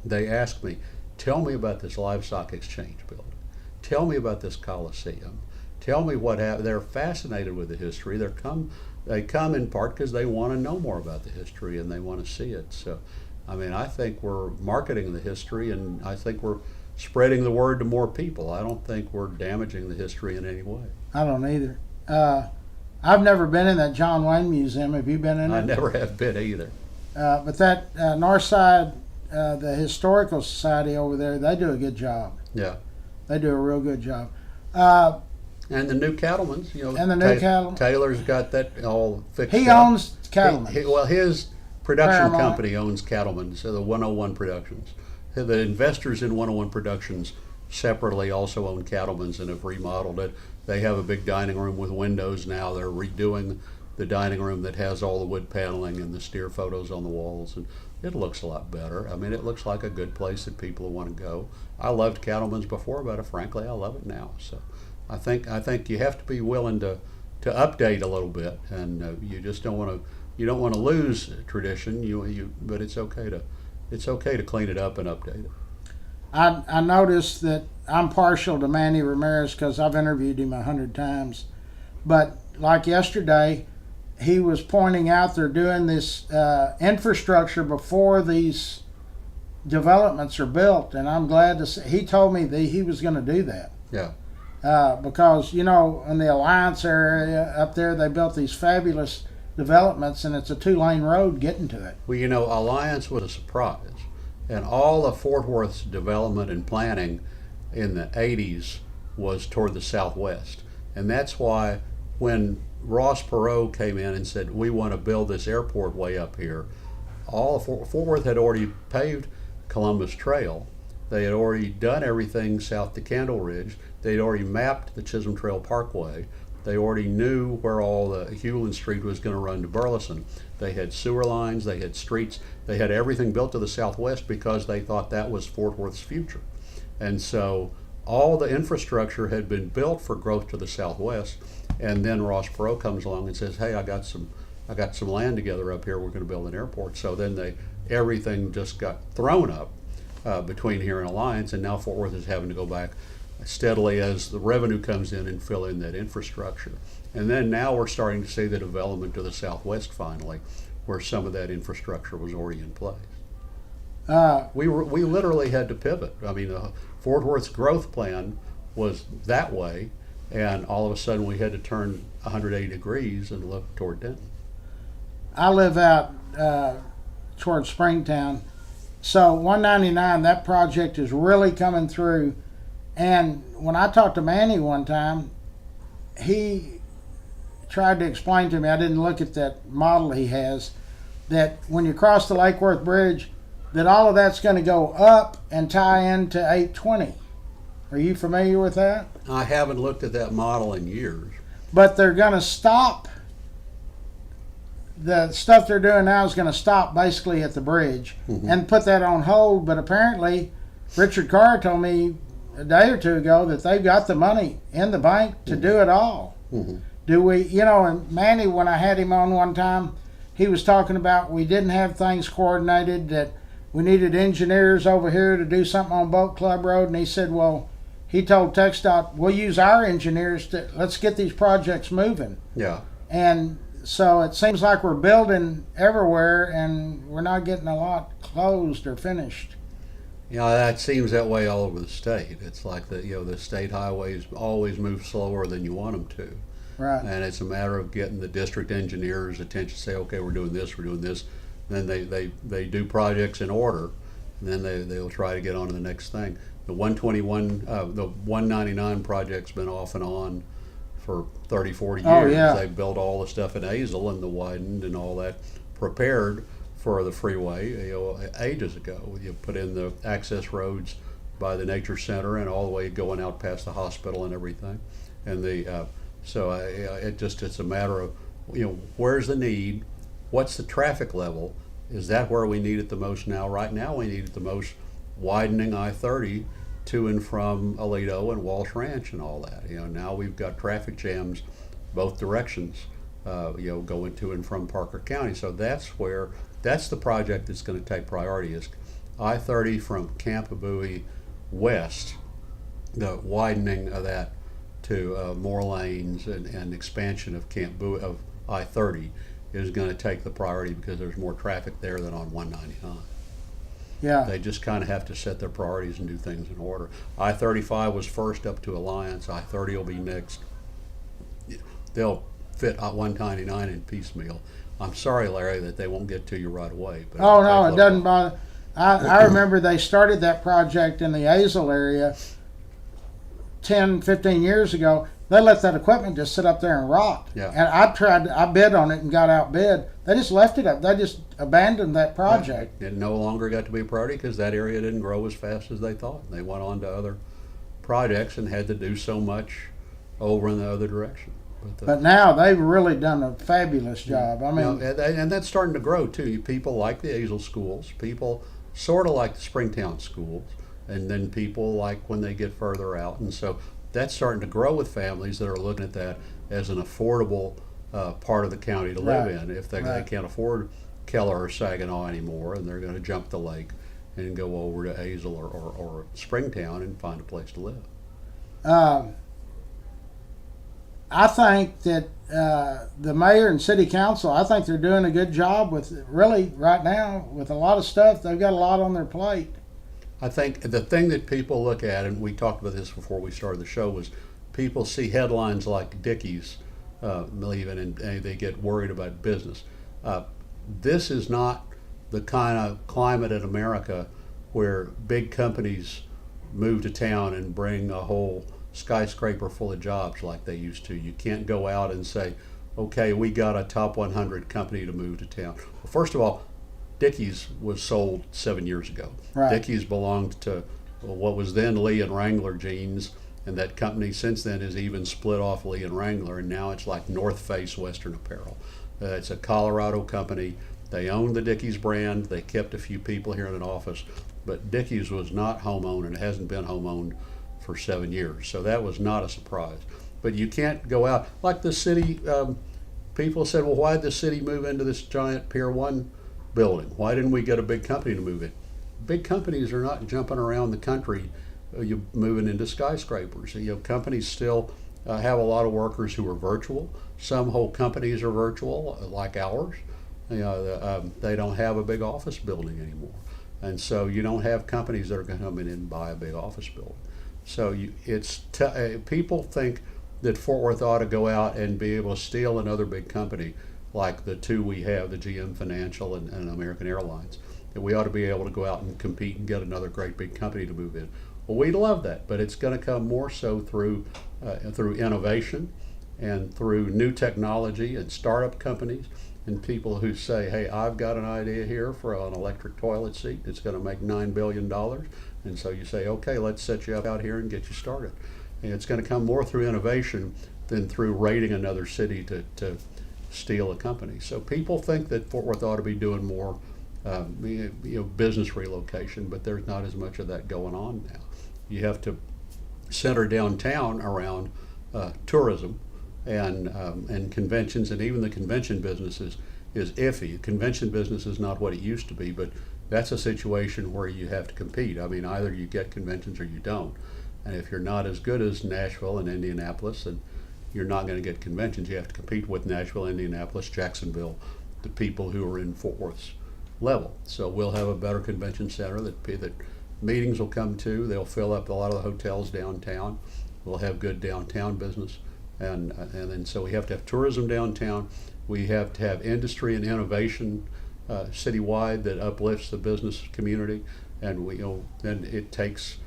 S2: they ask me, tell me about this livestock exchange building, tell me about this Coliseum, tell me what happened. They're fascinated with the history. They come in part because they want to know more about the history and they want to see it. So, I mean, I think we're marketing the history, and I think we're spreading the word to more people. I don't think we're damaging the history in any way.
S1: I don't either. I've never been in that John Wayne Museum. Have you been in it?
S2: I never have been either.
S1: But that Northside, the Historical Society over there, they do a good job.
S2: Yeah.
S1: They do a real good job.
S2: And the new Cattleman's,
S1: And the new Cattleman.
S2: Taylor's got that all fixed
S1: He
S2: up.
S1: owns Cattleman.
S2: His production
S1: Paramount.
S2: company owns Cattleman's, so the 101 Productions. The investors in 101 Productions separately also own Cattleman's and have remodeled it. They have a big dining room with windows now. They're redoing the dining room that has all the wood paneling and the steer photos on the walls, and it looks a lot better. I mean, it looks like a good place that people want to go. I loved Cattleman's before, but frankly, I love it now. So I think you have to be willing to update a little bit, and you just don't want to lose tradition. But it's okay to clean it up and update it.
S1: I noticed that I'm partial to Manny Ramirez because I've interviewed him 100 times. But like yesterday, he was pointing out they're doing this infrastructure before these developments are built, and I'm glad to see. He told me that he was going to do that.
S2: Yeah.
S1: Because in the Alliance area up there, they built these fabulous developments, and it's a 2-lane road getting to it.
S2: Well, Alliance was a surprise. And all of Fort Worth's development and planning in the 80s was toward the southwest. And that's why when Ross Perot came in and said, we want to build this airport way up here, all of Fort Worth had already paved Columbus Trail. They had already done everything south to Candle Ridge. They'd already mapped the Chisholm Trail Parkway. They already knew where all the Hewlin Street was going to run to Burleson. They had sewer lines, they had streets, they had everything built to the southwest because they thought that was Fort Worth's future. And so all the infrastructure had been built for growth to the southwest. And then Ross Perot comes along and says, hey, I got some land together up here, we're going to build an airport. So then everything just got thrown up between here and Alliance, and now Fort Worth is having to go back steadily as the revenue comes in and fill in that infrastructure. And then now we're starting to see the development to the southwest finally, where some of that infrastructure was already in place. We literally had to pivot. I mean, Fort Fort Worth's growth plan was that way, and all of a sudden we had to turn 180 degrees and look toward Denton.
S1: I live out towards Springtown, so 199, that project is really coming through. And when I talked to Manny one time, he tried to explain to me, I didn't look at that model he has, that when you cross the Lake Worth Bridge, that all of that's going to go up and tie into 820. Are you familiar with that?
S2: I haven't looked at that model in years.
S1: But they're going to stop. The stuff they're doing now is going to stop basically at the bridge and put that on hold. But apparently, Richard Carr told me a day or two ago that they've got the money in the bank to do it all. Do we, and Manny, when I had him on one time, he was talking about we didn't have things coordinated, that we needed engineers over here to do something on Boat Club Road. And he said, well, he told TxDOT, we'll use our engineers to, let's get these projects moving.
S2: Yeah.
S1: And so it seems like we're building everywhere and we're not getting a lot closed or finished.
S2: That seems that way all over the state. It's like the state highways always move slower than you want them to.
S1: Right.
S2: And it's a matter of getting the district engineers' attention, say, okay, we're doing this. Then they do projects in order, and then they'll try to get on to the next thing. The 199 project's been off and on for 30, 40 years.
S1: Oh, yeah.
S2: They built all the stuff in Azle and the widened and all that, prepared for the freeway ages ago. You put in the access roads by the nature center and all the way going out past the hospital and everything. And it's a matter of where's the need, what's the traffic level, is that where we need it the most now? Right now we need it the most widening I-30 to and from Aledo and Walsh Ranch and all that. Now we've got traffic jams both directions, going to and from Parker County. So that's the project that's going to take priority, is I-30 from Camp Bowie west, the widening of that to more lanes and expansion of Camp Bowie, of I-30 is going to take the priority because there's more traffic there than on 199.
S1: Yeah.
S2: They just kind of have to set their priorities and do things in order. I-35 was first up to Alliance. I-30 will be next. They'll fit 199 in piecemeal. I'm sorry, Larry, that they won't get to you right away. But
S1: Oh, no, it doesn't bother. I remember they started that project in the Azle area 10, 15 years ago. They let that equipment just sit up there and rot.
S2: Yeah.
S1: And I bid on it and got outbid. They just left it up. They just abandoned that project.
S2: It no longer got to be a priority because that area didn't grow as fast as they thought. They went on to other projects and had to do so much over in the other direction.
S1: But now they've really done a fabulous job. I mean,
S2: and that's starting to grow too. People like the Azle schools. People sort of like the Springtown schools, and then people like when they get further out. And so that's starting to grow with families that are looking at that as an affordable part of the county to live in. If they can't afford Keller or Saginaw anymore, and they're going to jump the lake and go over to Azle or Springtown and find a place to live.
S1: I think that the mayor and city council, I think they're doing a good job with, really, right now, with a lot of stuff. They've got a lot on their plate.
S2: I think the thing that people look at, and we talked about this before we started the show, was people see headlines like Dickies leaving and they get worried about business. This is not the kind of climate in America where big companies move to town and bring a whole skyscraper full of jobs like they used to. You can't go out and say, okay, we got a top 100 company to move to town. Well, first of all, Dickies was sold 7 years ago.
S1: Right.
S2: Dickies belonged to what was then Lee and Wrangler Jeans, and that company since then has even split off Lee and Wrangler, and now it's like North Face Western Apparel. It's a Colorado company. They own the Dickies brand. They kept a few people here in an office, but Dickies was not home-owned, and it hasn't been home-owned for 7 years. So that was not a surprise. But you can't go out like the city. People said, well, why did the city move into this giant Pier 1 building? Why didn't we get a big company to move in? Big companies are not jumping around the country, you moving into skyscrapers. Companies still have a lot of workers who are virtual. Some whole companies are virtual, like ours. They don't have a big office building anymore. And so you don't have companies that are going to come in and buy a big office building. So people think that Fort Worth ought to go out and be able to steal another big company like the two we have, the GM Financial and American Airlines. That we ought to be able to go out and compete and get another great big company to move in. Well, we'd love that, but it's going to come more so through innovation and through new technology and startup companies and people who say, hey, I've got an idea here for an electric toilet seat that's going to make $9 billion. And so you say, okay, let's set you up out here and get you started. And it's going to come more through innovation than through raiding another city to steal a company. So people think that Fort Worth ought to be doing more business relocation, but there's not as much of that going on now. You have to center downtown around tourism and conventions, and even the convention business is iffy. Convention business is not what it used to be, but that's a situation where you have to compete. I mean, either you get conventions or you don't. And if you're not as good as Nashville and Indianapolis, then you're not going to get conventions. You have to compete with Nashville, Indianapolis, Jacksonville, the people who are in Fort Worth's level. So we'll have a better convention center that meetings will come to. They'll fill up a lot of the hotels downtown. We'll have good downtown business. And then so we have to have tourism downtown. We have to have industry and innovation citywide that uplifts the business community. And then it takes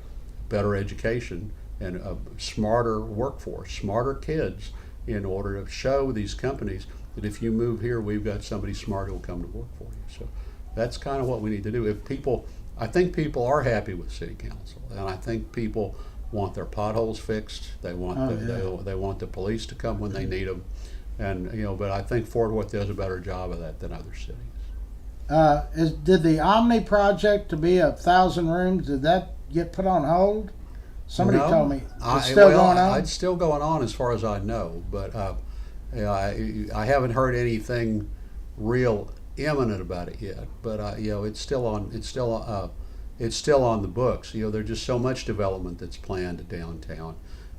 S2: better education and a smarter workforce, smarter kids, in order to show these companies that if you move here, we've got somebody smart who will come to work for you. So that's kind of what we need to do. I think people are happy with city council, and I think people want their potholes fixed. They want they want the police to come when they need them, and but I think Fort Worth does a better job of that than other cities.
S1: Did the Omni project to be 1,000 rooms? Did that get put on hold? Somebody told me it's still going on.
S2: It's still going on as far as I know, but I haven't heard anything real imminent about it yet. But it's still on. It's still on the books. There's just so much development that's planned downtown.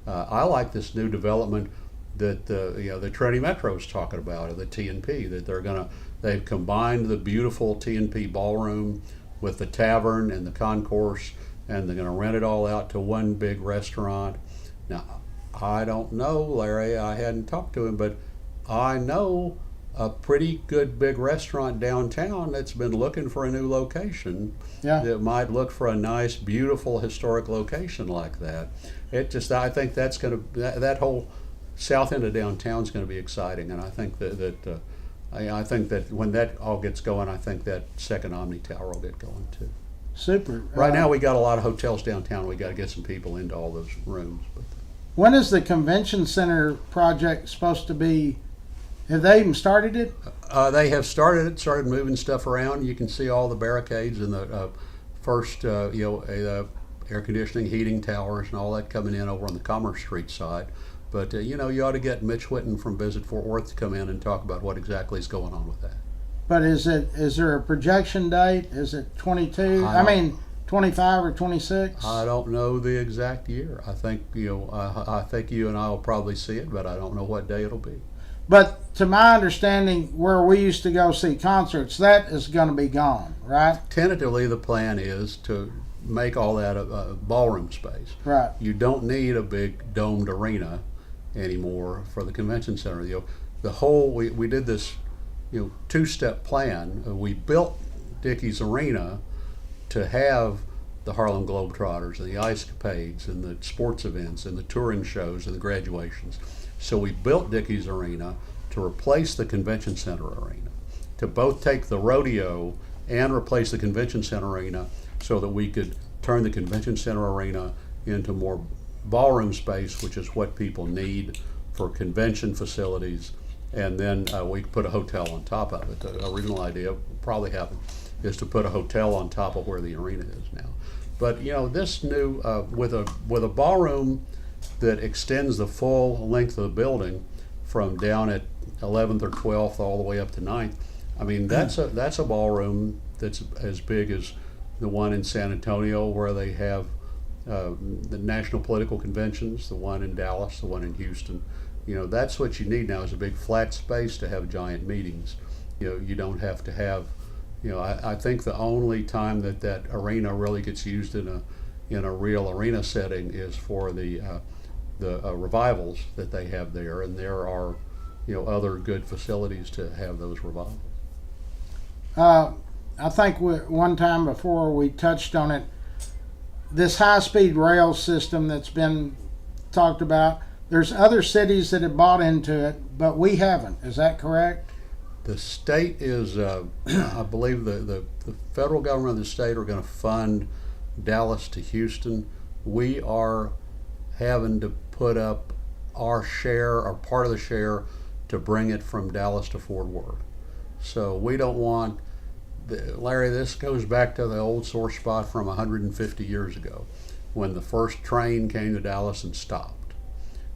S2: I like this new development that the Trinity Metro is talking about, or the TNP, that they've combined the beautiful TNP ballroom with the tavern and the concourse, and they're going to rent it all out to one big restaurant. Now, I don't know, Larry, I hadn't talked to him, but I know a pretty good big restaurant downtown that's been looking for a new location that might look for a nice, beautiful, historic location like that. I think that's going to, that whole south end of downtown is going to be exciting, and I think I think that when that all gets going, I think that second Omni Tower will get going too.
S1: Super.
S2: Right now we got a lot of hotels downtown. We got to get some people into all those rooms. But
S1: when is the convention center project supposed to be? Have they even started it?
S2: They have started moving stuff around. You can see all the barricades and the first, air conditioning, heating towers, and all that coming in over on the Commerce Street side. But you ought to get Mitch Whitten from Visit Fort Worth to come in and talk about what exactly is going on with that.
S1: But is there a projection date? Is it 22? 25 or 26?
S2: I don't know the exact year. I think I think you and I will probably see it, but I don't know what day it'll be.
S1: But to my understanding, where we used to go see concerts, that is going to be gone, right?
S2: Tentatively, the plan is to make all that a ballroom space.
S1: Right.
S2: You don't need a big domed arena anymore for the convention center. We did this two-step plan. We built Dickies Arena to have the Harlem Globetrotters and the Ice Capades and the sports events and the touring shows and the graduations. So we built Dickies Arena to replace the convention center arena, to both take the rodeo and replace the convention center arena so that we could turn the convention center arena into more ballroom space, which is what people need for convention facilities. And then we put a hotel on top of it. The original idea, probably happened, is to put a hotel on top of where the arena is now. But this new with a ballroom that extends the full length of the building from down at 11th or 12th all the way up to 9th. I mean, that's a ballroom that's as big as the one in San Antonio where they have the national political conventions, the one in Dallas, the one in Houston. That's what you need now, is a big flat space to have giant meetings. You don't have to have I think the only time that arena really gets used in a real arena setting is for the revivals that they have there, and there are other good facilities to have those revivals.
S1: I think one time before we touched on it, this high-speed rail system that's been talked about, there's other cities that have bought into it, but we haven't. Is that correct?
S2: The state is, I believe the federal government and the state are going to fund Dallas to Houston. We are having to put up our share or part of the share to bring it from Dallas to Fort Worth. So we don't want, Larry, this goes back to the old sore spot from 150 years ago when the first train came to Dallas and stopped.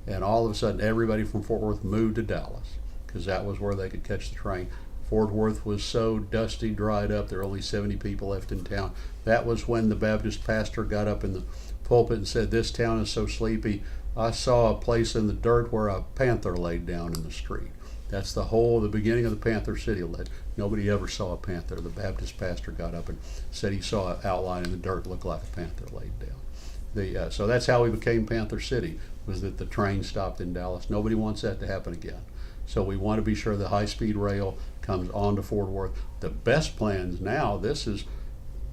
S2: And all of a sudden everybody from Fort Worth moved to Dallas because that was where they could catch the train. Fort Worth was so dusty, dried up, there were only 70 people left in town. That was when the Baptist pastor got up in the pulpit and said, "This town is so sleepy, I saw a place in the dirt where a panther laid down in the street." That's the beginning of the Panther City. Nobody ever saw a panther. The Baptist pastor got up and said he saw an outline in the dirt looked like a panther laid down. So that's how we became Panther City, was that the train stopped in Dallas. Nobody wants that to happen again. So we want to be sure the high-speed rail comes on to Fort Worth. The best plans now,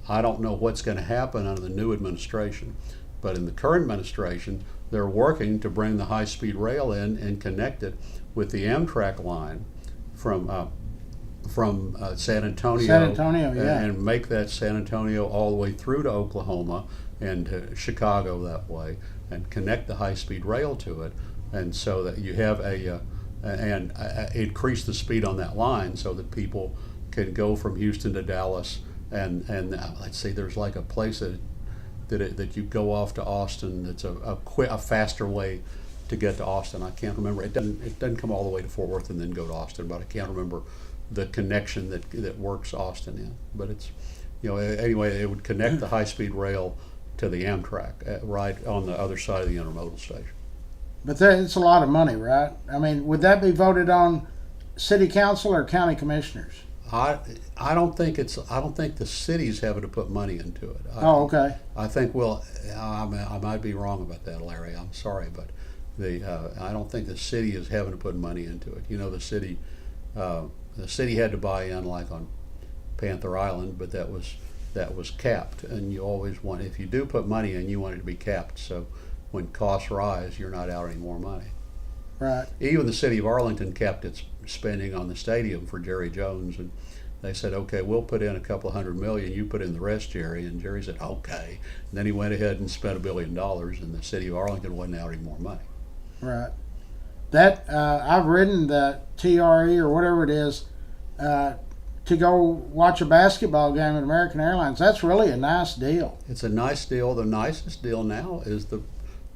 S2: I don't know what's going to happen under the new administration, but in the current administration, they're working to bring the high-speed rail in and connect it with the Amtrak line from San Antonio.
S1: San Antonio, yeah.
S2: And make that San Antonio all the way through to Oklahoma and to Chicago that way, and connect the high-speed rail to it, and so that you have and increase the speed on that line so that people can go from Houston to Dallas. And let's say there's like a place that you go off to Austin. That's a faster way to get to Austin. I can't remember. It doesn't come all the way to Fort Worth and then go to Austin, but I can't remember the connection that works Austin in. But it's anyway, it would connect the high-speed rail to the Amtrak right on the other side of the intermodal station.
S1: But it's a lot of money, right? I mean, would that be voted on city council or county commissioners?
S2: I don't think the city's having to put money into it.
S1: Okay.
S2: I think I might be wrong about that, Larry. I'm sorry, but I don't think the city is having to put money into it. The city had to buy in, like on Panther Island, but that was capped, and you always want, if you do put money in, you want it to be capped. So when costs rise, you're not out any more money.
S1: Right.
S2: Even the city of Arlington kept its spending on the stadium for Jerry Jones, and they said, "Okay, we'll put in a couple of $100 million. You put in the rest, Jerry." And Jerry said, "Okay." And then he went ahead and spent $1 billion, and the city of Arlington wasn't out any more money.
S1: Right. That I've ridden the TRE or whatever it is to go watch a basketball game at American Airlines. That's really a nice deal.
S2: It's a nice deal. The nicest deal now is the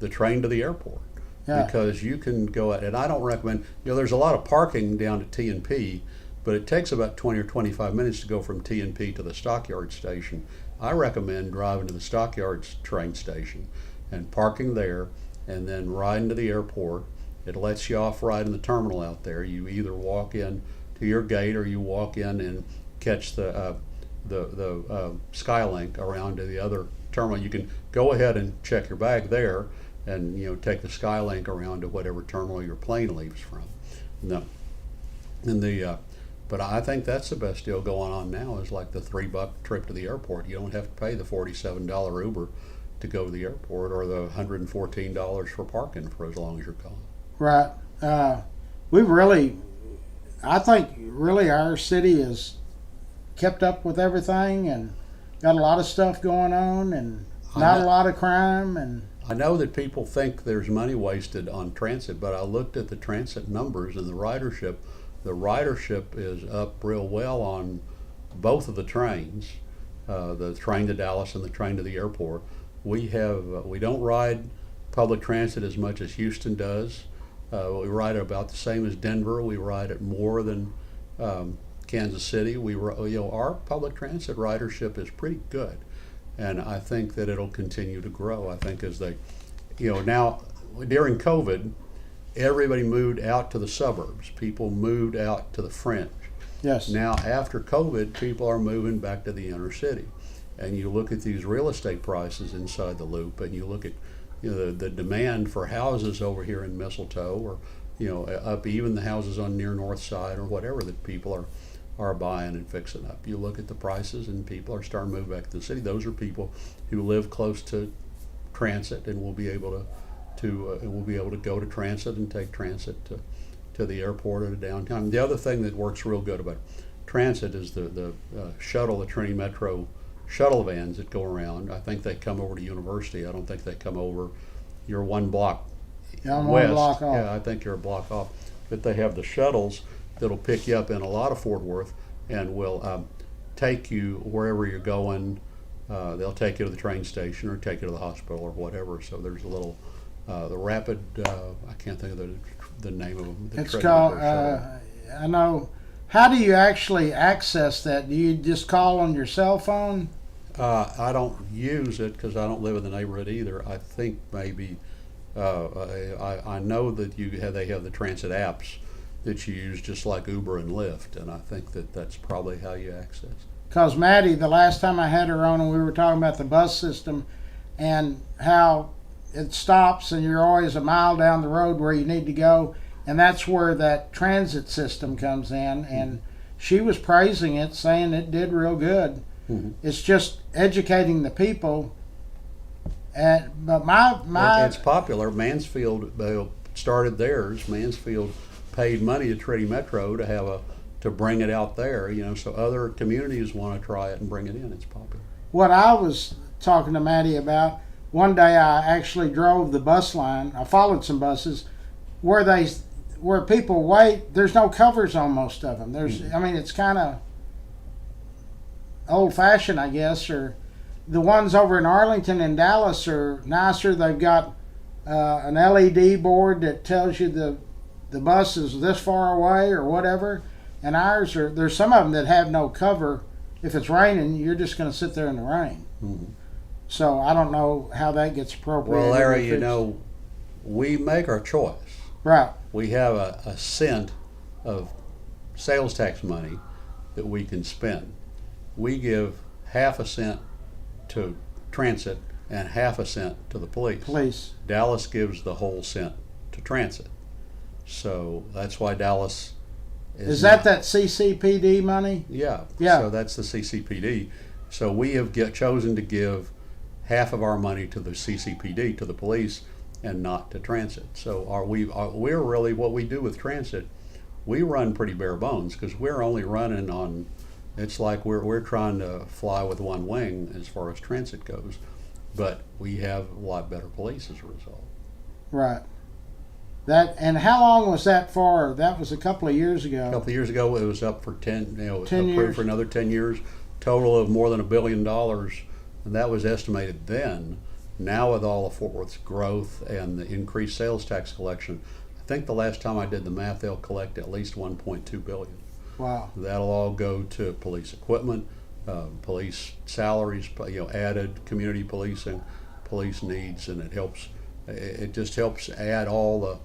S2: train to the airport. Yeah. Because you can go out, and I don't recommend, there's a lot of parking down at T&P, but it takes about 20 or 25 minutes to go from T&P to the Stockyards station. I recommend driving to the Stockyards train station and parking there, and then riding to the airport. It lets you off right in the terminal out there. You either walk in to your gate or you walk in and catch the Skylink around to the other terminal. You can go ahead and check your bag there, and take the Skylink around to whatever terminal your plane leaves from. No, but I think that's the best deal going on now, is like the $3 trip to the airport. You don't have to pay the $47 Uber to go to the airport, or the $114 for parking for as long as you're gone.
S1: Right. I think really our city has kept up with everything and got a lot of stuff going on, and not a lot of crime. And
S2: I know that people think there's money wasted on transit, but I looked at the transit numbers, and the ridership is up real well on both of the trains, the train to Dallas and the train to the airport. We don't ride public transit as much as Houston does. We ride it about the same as Denver. We ride it more than Kansas City. Our public transit ridership is pretty good. And I think that it'll continue to grow. I think as they, now during COVID, everybody moved out to the suburbs. People moved out to the fringe.
S1: Yes.
S2: Now, after COVID, people are moving back to the inner city. And you look at these real estate prices inside the loop, and you look at the demand for houses over here in Mistletoe, or up even the houses on near North Side or whatever that people are buying and fixing up. You look at the prices, and people are starting to move back to the city. Those are people who live close to transit and will be able to go to transit and take transit to the airport or to downtown. The other thing that works real good about transit is the shuttle, the Trinity Metro shuttle vans that go around. I think they come over to University. I don't think they come over. You're one block
S1: I'm
S2: west.
S1: one block off.
S2: Yeah, I think you're a block off. But they have the shuttles that'll pick you up in a lot of Fort Worth and will take you wherever you're going. They'll take you to the train station or take you to the hospital or whatever. So there's a little the rapid. I can't think of the name of them.
S1: It's called. I know. How do you actually access that? Do you just call on your cell phone?
S2: I don't use it because I don't live in the neighborhood either. I think maybe I know that they have the transit apps that you use just like Uber and Lyft, and I think that's probably how you access it.
S1: Because Maddie, the last time I had her on, and we were talking about the bus system and how it stops and you're always a mile down the road where you need to go, and that's where that transit system comes in, and she was praising it, saying it did real good.
S2: Mm-hmm.
S1: It's just educating the people. But
S2: It's popular. Mansfield started theirs. Mansfield paid money to Trinity Metro to bring it out there. So other communities want to try it and bring it in. It's popular.
S1: What I was talking to Maddie about, one day I actually drove the bus line. I followed some buses where people wait. There's no covers on most of them. It's kind of old fashioned, I guess, or the ones over in Arlington and Dallas are nicer. They've got an LED board that tells you the bus is this far away or whatever. And ours there's some of them that have no cover. If it's raining, you're just going to sit there in the rain.
S2: Mm-hmm.
S1: So I don't know how that gets appropriated.
S2: Well, Larry, we make our choice.
S1: Right.
S2: We have a cent of sales tax money that we can spend. We give half a cent to transit and half a cent to the police. Dallas gives the whole cent to transit. So that's why Dallas
S1: is that CCPD money?
S2: Yeah.
S1: Yeah.
S2: So that's the CCPD. So we have chosen to give half of our money to the CCPD, to the police, and not to transit. So we're really, what we do with transit, we run pretty bare bones because we're only running on. It's like we're trying to fly with one wing as far as transit goes, but we have a lot better police as a result.
S1: Right. And how long was that for? That was a couple of years ago.
S2: A couple of years ago, it was up for 10. It was
S1: 10
S2: approved
S1: years.
S2: for another 10 years. Total of more than $1 billion, and that was estimated then. Now with all of Fort Worth's growth and the increased sales tax collection, I think the last time I did the math, they'll collect at least $1.2 billion.
S1: Wow.
S2: That'll all go to police equipment, police salaries, added community policing, police needs, and it helps. It just helps add all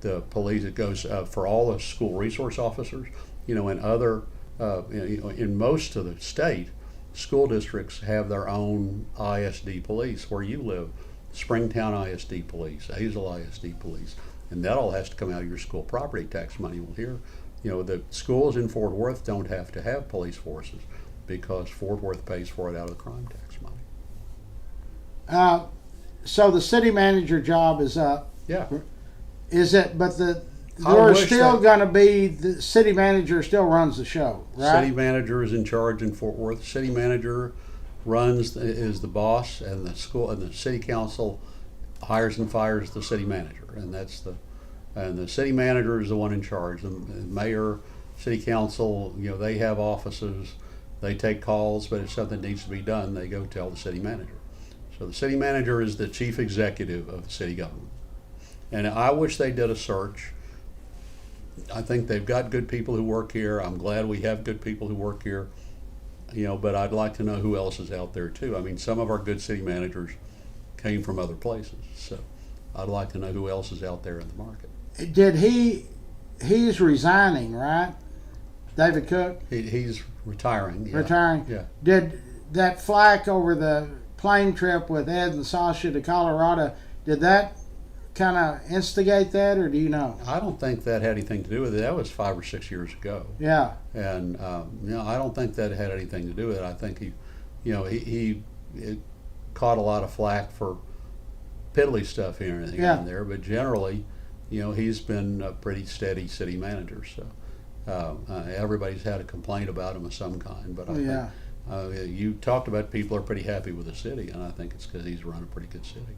S2: the police. It goes for all the school resource officers, and other. In most of the state, school districts have their own ISD police. Where you live, Springtown ISD Police, Hazel ISD Police, and that all has to come out of your school property tax money. Well, here, the schools in Fort Worth don't have to have police forces because Fort Worth pays for it out of the crime tax money.
S1: So the city manager job is up.
S2: Yeah.
S1: Is it? But there's still going to be the city manager still runs the show, right?
S2: City manager is in charge in Fort Worth. City manager is the boss, and the school and the city council hires and fires the city manager, and the city manager is the one in charge. The mayor, city council, they have offices, they take calls, but if something needs to be done, they go tell the city manager. So the city manager is the chief executive of the city government. And I wish they did a search. I think they've got good people who work here. I'm glad we have good people who work here, but I'd like to know who else is out there too. I mean, some of our good city managers came from other places, so I'd like to know who else is out there in the market.
S1: He's resigning, right? David Cook,
S2: He's retiring. Yeah.
S1: retiring.
S2: Yeah.
S1: Did that flack over the plane trip with Ed and Sasha to Colorado, did that kind of instigate that, or do you know?
S2: I don't think that had anything to do with it. That was 5 or 6 years ago.
S1: Yeah,
S2: And I don't think that had anything to do with it. I think he caught a lot of flack for piddly stuff here and
S1: Yeah.
S2: there, but generally, he's been a pretty steady city manager. So everybody's had a complaint about him of some kind, but I
S1: yeah.
S2: think you talked about people are pretty happy with the city, and I think it's because he's run a pretty good city.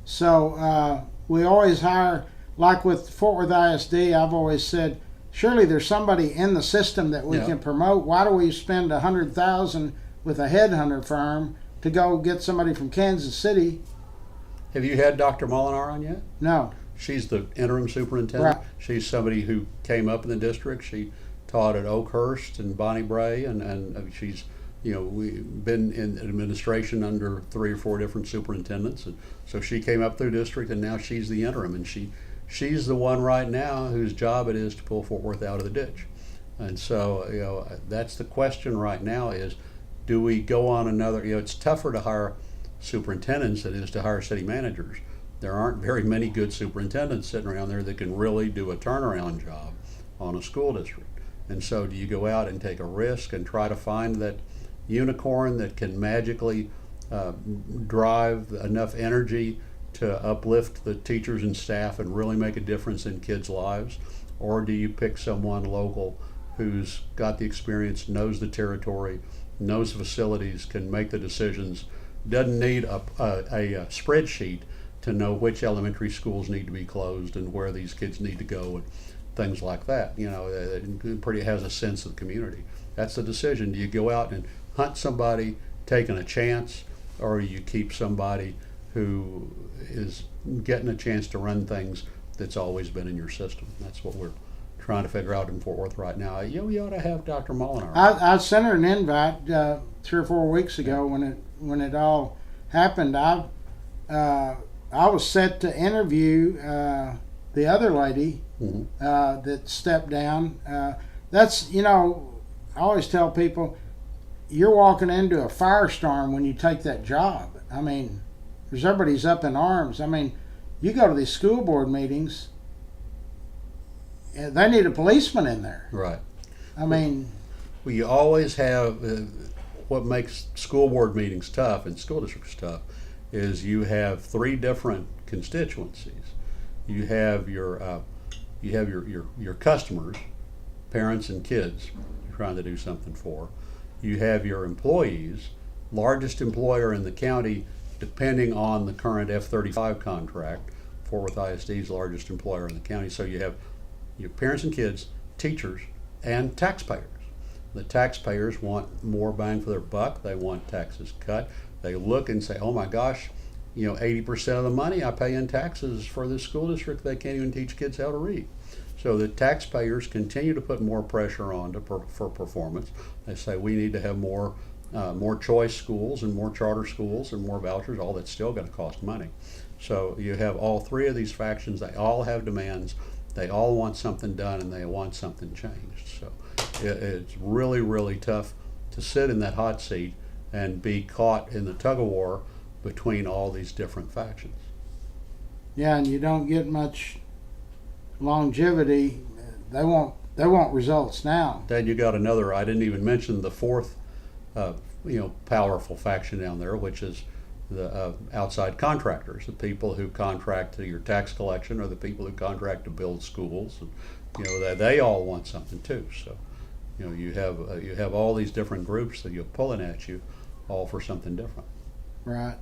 S1: So we always hire, like with Fort Worth ISD, I've always said, surely there's somebody in the system that we
S2: Yeah.
S1: can promote. Why do we spend $100,000 with a headhunter firm to go get somebody from Kansas City?
S2: Have you had Dr. Molinar on yet?
S1: No.
S2: She's the interim superintendent.
S1: Right.
S2: She's somebody who came up in the district. She taught at Oakhurst and Bonnie Bray, and she's, we've been in administration under 3 or 4 different superintendents, and so she came up through district, and now she's the interim, and she's the one right now whose job it is to pull Fort Worth out of the ditch. And so, that's the question right now is, do we go on another, it's tougher to hire superintendents than it is to hire city managers. There aren't very many good superintendents sitting around there that can really do a turnaround job on a school district. And so do you go out and take a risk and try to find that unicorn that can magically drive enough energy to uplift the teachers and staff and really make a difference in kids' lives? Or do you pick someone local who's got the experience, knows the territory, knows the facilities, can make the decisions, doesn't need a spreadsheet to know which elementary schools need to be closed and where these kids need to go and things like that. It pretty has a sense of the community. That's the decision. Do you go out and hunt somebody taking a chance, or you keep somebody who is getting a chance to run things that's always been in your system? That's what we're trying to figure out in Fort Worth right now. You ought to have Dr. Molinar.
S1: I sent her an invite 3 or 4 weeks ago when it all happened. I was set to interview the other lady
S2: Mhm.
S1: that stepped down. That's, I always tell people, you're walking into a firestorm when you take that job. I mean, because everybody's up in arms. I mean, you go to these school board meetings, they need a policeman in there.
S2: Right.
S1: I mean,
S2: Well, you always have what makes school board meetings tough and school districts tough is you have 3 different constituencies. You have your customers, parents and kids you're trying to do something for. You have your employees, largest employer in the county, depending on the current F-35 contract. Fort Worth ISD's largest employer in the county. So you have your parents and kids, teachers, and taxpayers. The taxpayers want more bang for their buck. They want taxes cut. They look and say, oh my gosh, 80% of the money I pay in taxes for this school district, they can't even teach kids how to read. So the taxpayers continue to put more pressure on for performance. They say we need to have more choice schools and more charter schools and more vouchers. All that's still going to cost money. So you have all 3 of these factions. They all have demands. They all want something done, and they want something changed. So it's really, really tough to sit in that hot seat and be caught in the tug of war between all these different factions.
S1: yeah, and you don't get much longevity. They want results now.
S2: Then you got another. I didn't even mention the 4th, powerful faction down there, which is the outside contractors, the people who contract to your tax collection, or the people who contract to build schools. And, they all want something too. So, you have all these different groups that you're pulling at you, all for something different.
S1: Right.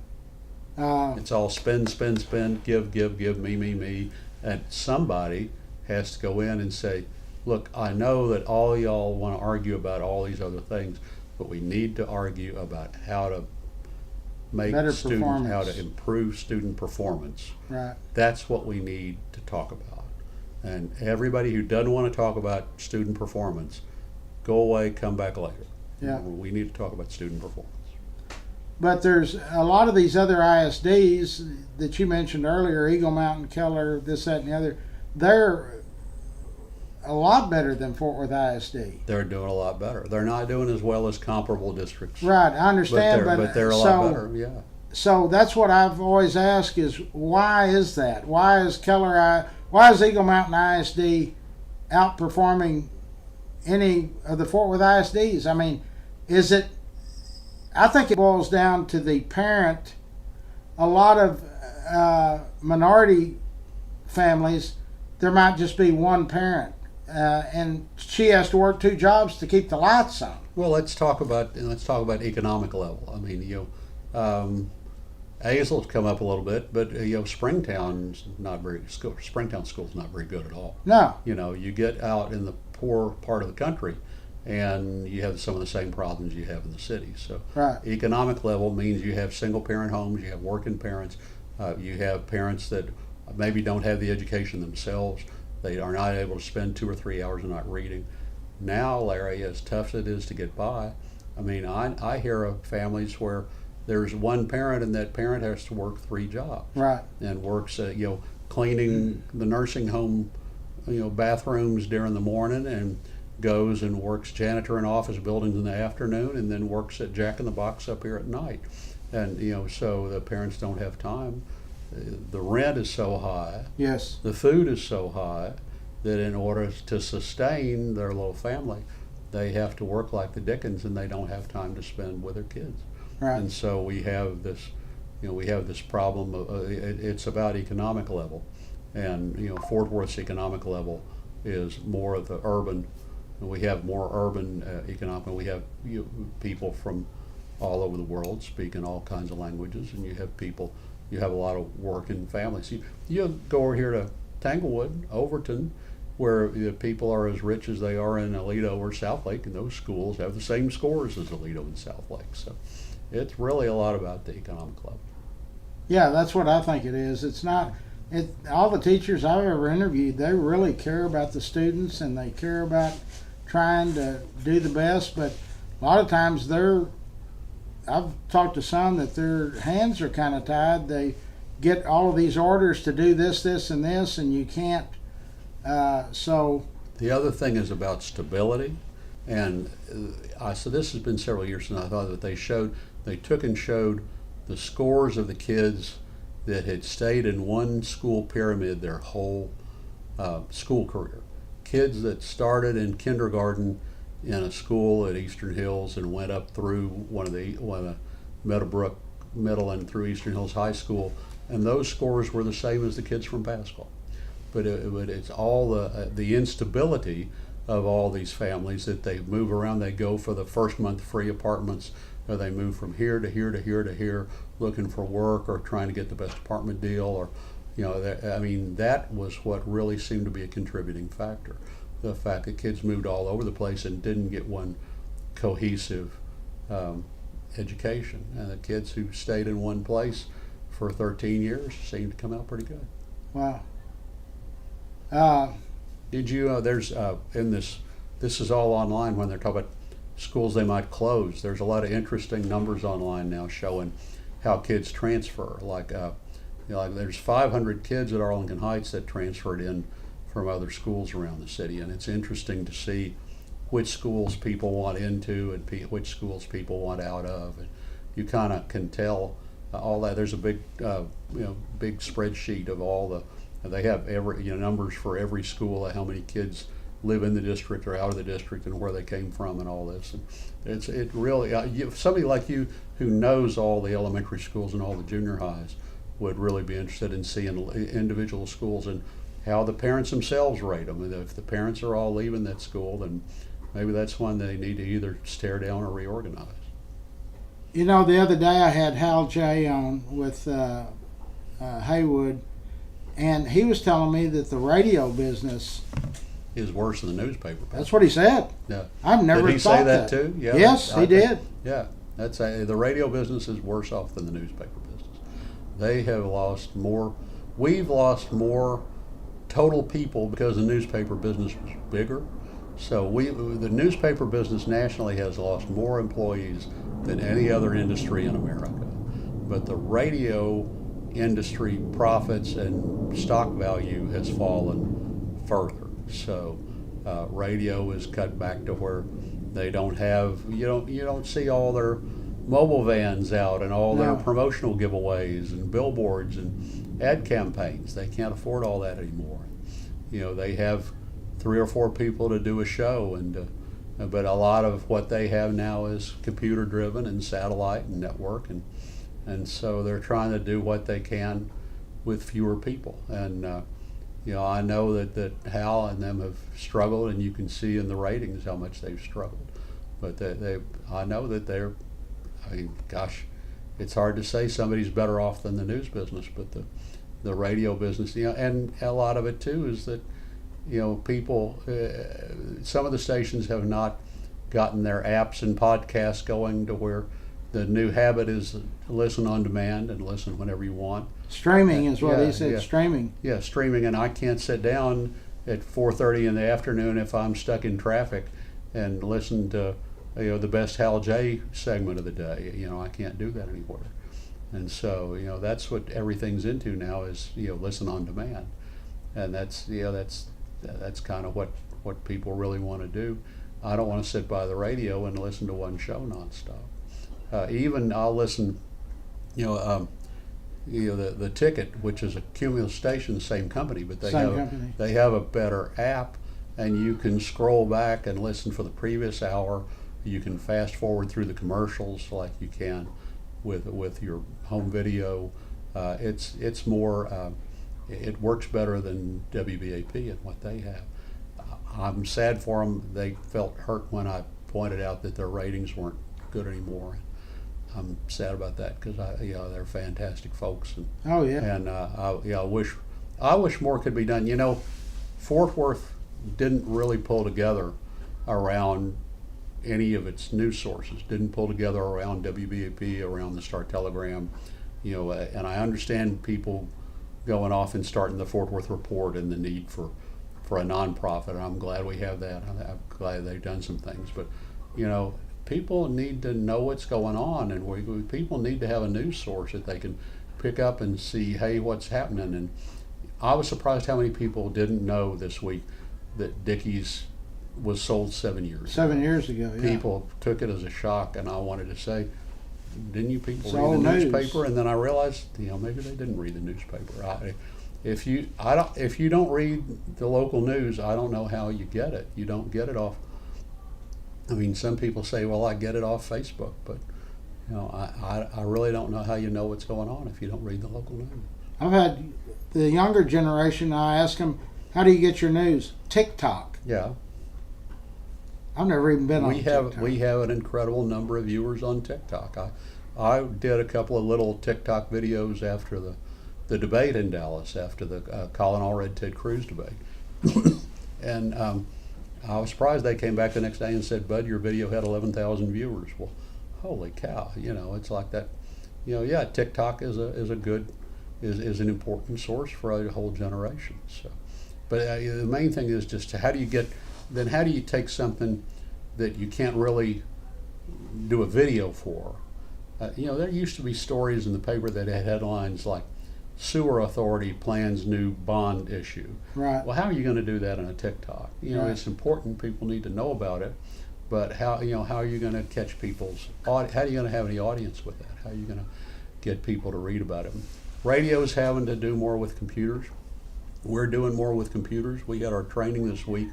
S2: It's all spend, spend, spend, give, me, and somebody has to go in and say, look, I know that all y'all want to argue about all these other things, but we need to argue about how to make
S1: Better
S2: students, how
S1: performance.
S2: to improve student performance.
S1: Right.
S2: That's what we need to talk about. And everybody who doesn't want to talk about student performance, go away, come back later.
S1: Yeah.
S2: We need to talk about student performance.
S1: But there's a lot of these other ISDs that you mentioned earlier, Eagle Mountain, Keller, this, that, and the other. They're a lot better than Fort Worth ISD.
S2: They're doing a lot better. They're not doing as well as comparable districts.
S1: Right, I understand,
S2: But they're a lot better, yeah.
S1: So that's what I've always asked is why is that? Why is why is Eagle Mountain ISD outperforming any of the Fort Worth ISDs? I mean, I think it boils down to the parent. A lot of minority families, there might just be one parent, and she has to work 2 jobs to keep the lights on.
S2: Well, let's talk about economic level. I mean, Hazel's come up a little bit, but Springtown School's not very good at all.
S1: No.
S2: You get out in the poor part of the country, and you have some of the same problems you have in the city. So,
S1: right.
S2: Economic level means you have single parent homes, you have working parents, you have parents that maybe don't have the education themselves. They are not able to spend 2 or 3 hours a night reading. Now, Larry, as tough as it is to get by, I mean, I hear of families where there's one parent and that parent has to work 3 jobs.
S1: Right.
S2: And works, cleaning the nursing home, bathrooms during the morning, and goes and works janitor in office buildings in the afternoon, and then works at Jack in the Box up here at night. And, so the parents don't have time. The rent is so high.
S1: Yes.
S2: The food is so high that in order to sustain their little family, they have to work like the Dickens, and they don't have time to spend with their kids.
S1: Right.
S2: And so we have this, problem. It's about economic level, and Fort Worth's economic level is more of the urban. We have more urban economic. We have people from all over the world speaking all kinds of languages, and you have a lot of working families. You go over here to Tanglewood, Overton, where the people are as rich as they are in Aledo or Southlake, and those schools have the same scores as Aledo and Southlake. So it's really a lot about the economic level.
S1: Yeah, that's what I think it is. It's not. All the teachers I've ever interviewed, they really care about the students, and they care about trying to do the best. But a lot of times I've talked to some that their hands are kind of tied. They get all of these orders to do this, this, and this, and you can't. So
S2: the other thing is about stability, and so this has been several years since I thought that they took and showed the scores of the kids that had stayed in one school pyramid their whole school career. Kids that started in kindergarten in a school at Eastern Hills and went up through one of the Meadowbrook Middle and through Eastern Hills High School, and those scores were the same as the kids from Pascal. But it's all the instability of all these families that they move around. They go for the first month free apartments, or they move from here to here to here to here, looking for work or trying to get the best apartment deal, or that was what really seemed to be a contributing factor. The fact that kids moved all over the place and didn't get one cohesive education, and the kids who stayed in one place for 13 years seemed to come out pretty good.
S1: Wow.
S2: Did you? There's in this. This is all online when they're talking about schools they might close. There's a lot of interesting numbers online now showing how kids transfer. Like there's 500 kids at Arlington Heights that transferred in from other schools around the city, and it's interesting to see which schools people want into and which schools people want out of. And you kind of can tell all that. There's a big big spreadsheet of all the. They have every numbers for every school, how many kids live in the district or out of the district, and where they came from, and all this. And it really somebody like you who knows all the elementary schools and all the junior highs would really be interested in seeing individual schools and how the parents themselves rate them. And if the parents are all leaving that school, then maybe that's one they need to either tear down or reorganize.
S1: The other day I had Hal J on with Haywood, and he was telling me that the radio business
S2: is worse than the newspaper business.
S1: That's what he said.
S2: Yeah.
S1: I've never
S2: Did he
S1: thought
S2: say that too? Yeah.
S1: Yes, he did.
S2: Yeah. That's the radio business is worse off than the newspaper business. They have lost more. We've lost more total people because the newspaper business was bigger. So the newspaper business nationally has lost more employees than any other industry in America. But the radio industry profits and stock value has fallen further. So Radio is cut back to where they don't have, you don't see all their mobile vans out and all their
S1: No.
S2: promotional giveaways and billboards and ad campaigns. They can't afford all that anymore. They have 3 or 4 people to do a show, but a lot of what they have now is computer driven and satellite and network, and so they're trying to do what they can with fewer people. And I know that Hal and them have struggled, and you can see in the ratings how much they've struggled. But I know that they're. I mean, gosh, it's hard to say somebody's better off than the news business, but the radio business, and a lot of it too is that, people, some of the stations have not gotten their apps and podcasts going to where the new habit is listen on demand and listen whenever you want.
S1: Streaming is what
S2: Yeah,
S1: he said.
S2: yeah.
S1: Streaming.
S2: Yeah, streaming, and I can't sit down at 4:30 in the afternoon if I'm stuck in traffic and listen to the best Hal J segment of the day. I can't do that anywhere. And so, that's what everything's into now is, listen on demand. And that's kind of what people really want to do. I don't want to sit by the radio and listen to one show nonstop. Even I'll listen, the Ticket, which is a Cumulus station, the same company, but they have a better app, and you can scroll back and listen for the previous hour. You can fast forward through the commercials like you can with your home video. It's more. It works better than WBAP and what they have. I'm sad for them. They felt hurt when I pointed out that their ratings weren't good anymore. I'm sad about that because they're fantastic folks.
S1: Oh yeah.
S2: And I wish more could be done. Fort Worth didn't really pull together around any of its news sources. Didn't pull together around WBAP, around the Star Telegram. And I understand people going off and starting the Fort Worth Report and the need for a nonprofit. And I'm glad we have that. I'm glad they've done some things. But people need to know what's going on, and people need to have a news source that they can pick up and see, hey, what's happening. And I was surprised how many people didn't know this week that Dickies was sold 7 years ago.
S1: 7 years ago, yeah.
S2: People took it as a shock, and I wanted to say, didn't you people
S1: It's
S2: read
S1: all
S2: the
S1: news.
S2: newspaper? And then I realized, maybe they didn't read the newspaper. If you don't read the local news, I don't know how you get it. You don't get it off. I mean, some people say, well, I get it off Facebook, but I really don't know how you know what's going on if you don't read the local news.
S1: I've had the younger generation. I ask them, "How do you get your news?" TikTok.
S2: Yeah,
S1: I've never even been on TikTok.
S2: we have an incredible number of viewers on TikTok. I did a couple of little TikTok videos after the debate in Dallas, after the Colin Allred Ted Cruz debate, and I was surprised they came back the next day and said, "Bud, your video had 11,000 viewers." Well, holy cow! It's like that. Yeah, TikTok is an important source for a whole generation. So, but the main thing is just how do you take something that you can't really do a video for? There used to be stories in the paper that had headlines like "Sewer Authority plans new bond issue."
S1: Right.
S2: Well, how are you going to do that on a TikTok?
S1: Right.
S2: It's important. People need to know about it. But how are you going to catch people's how are you going to have any audience with that? How are you going to get people to read about it? Radio's having to do more with computers. We're doing more with computers. We got our training this week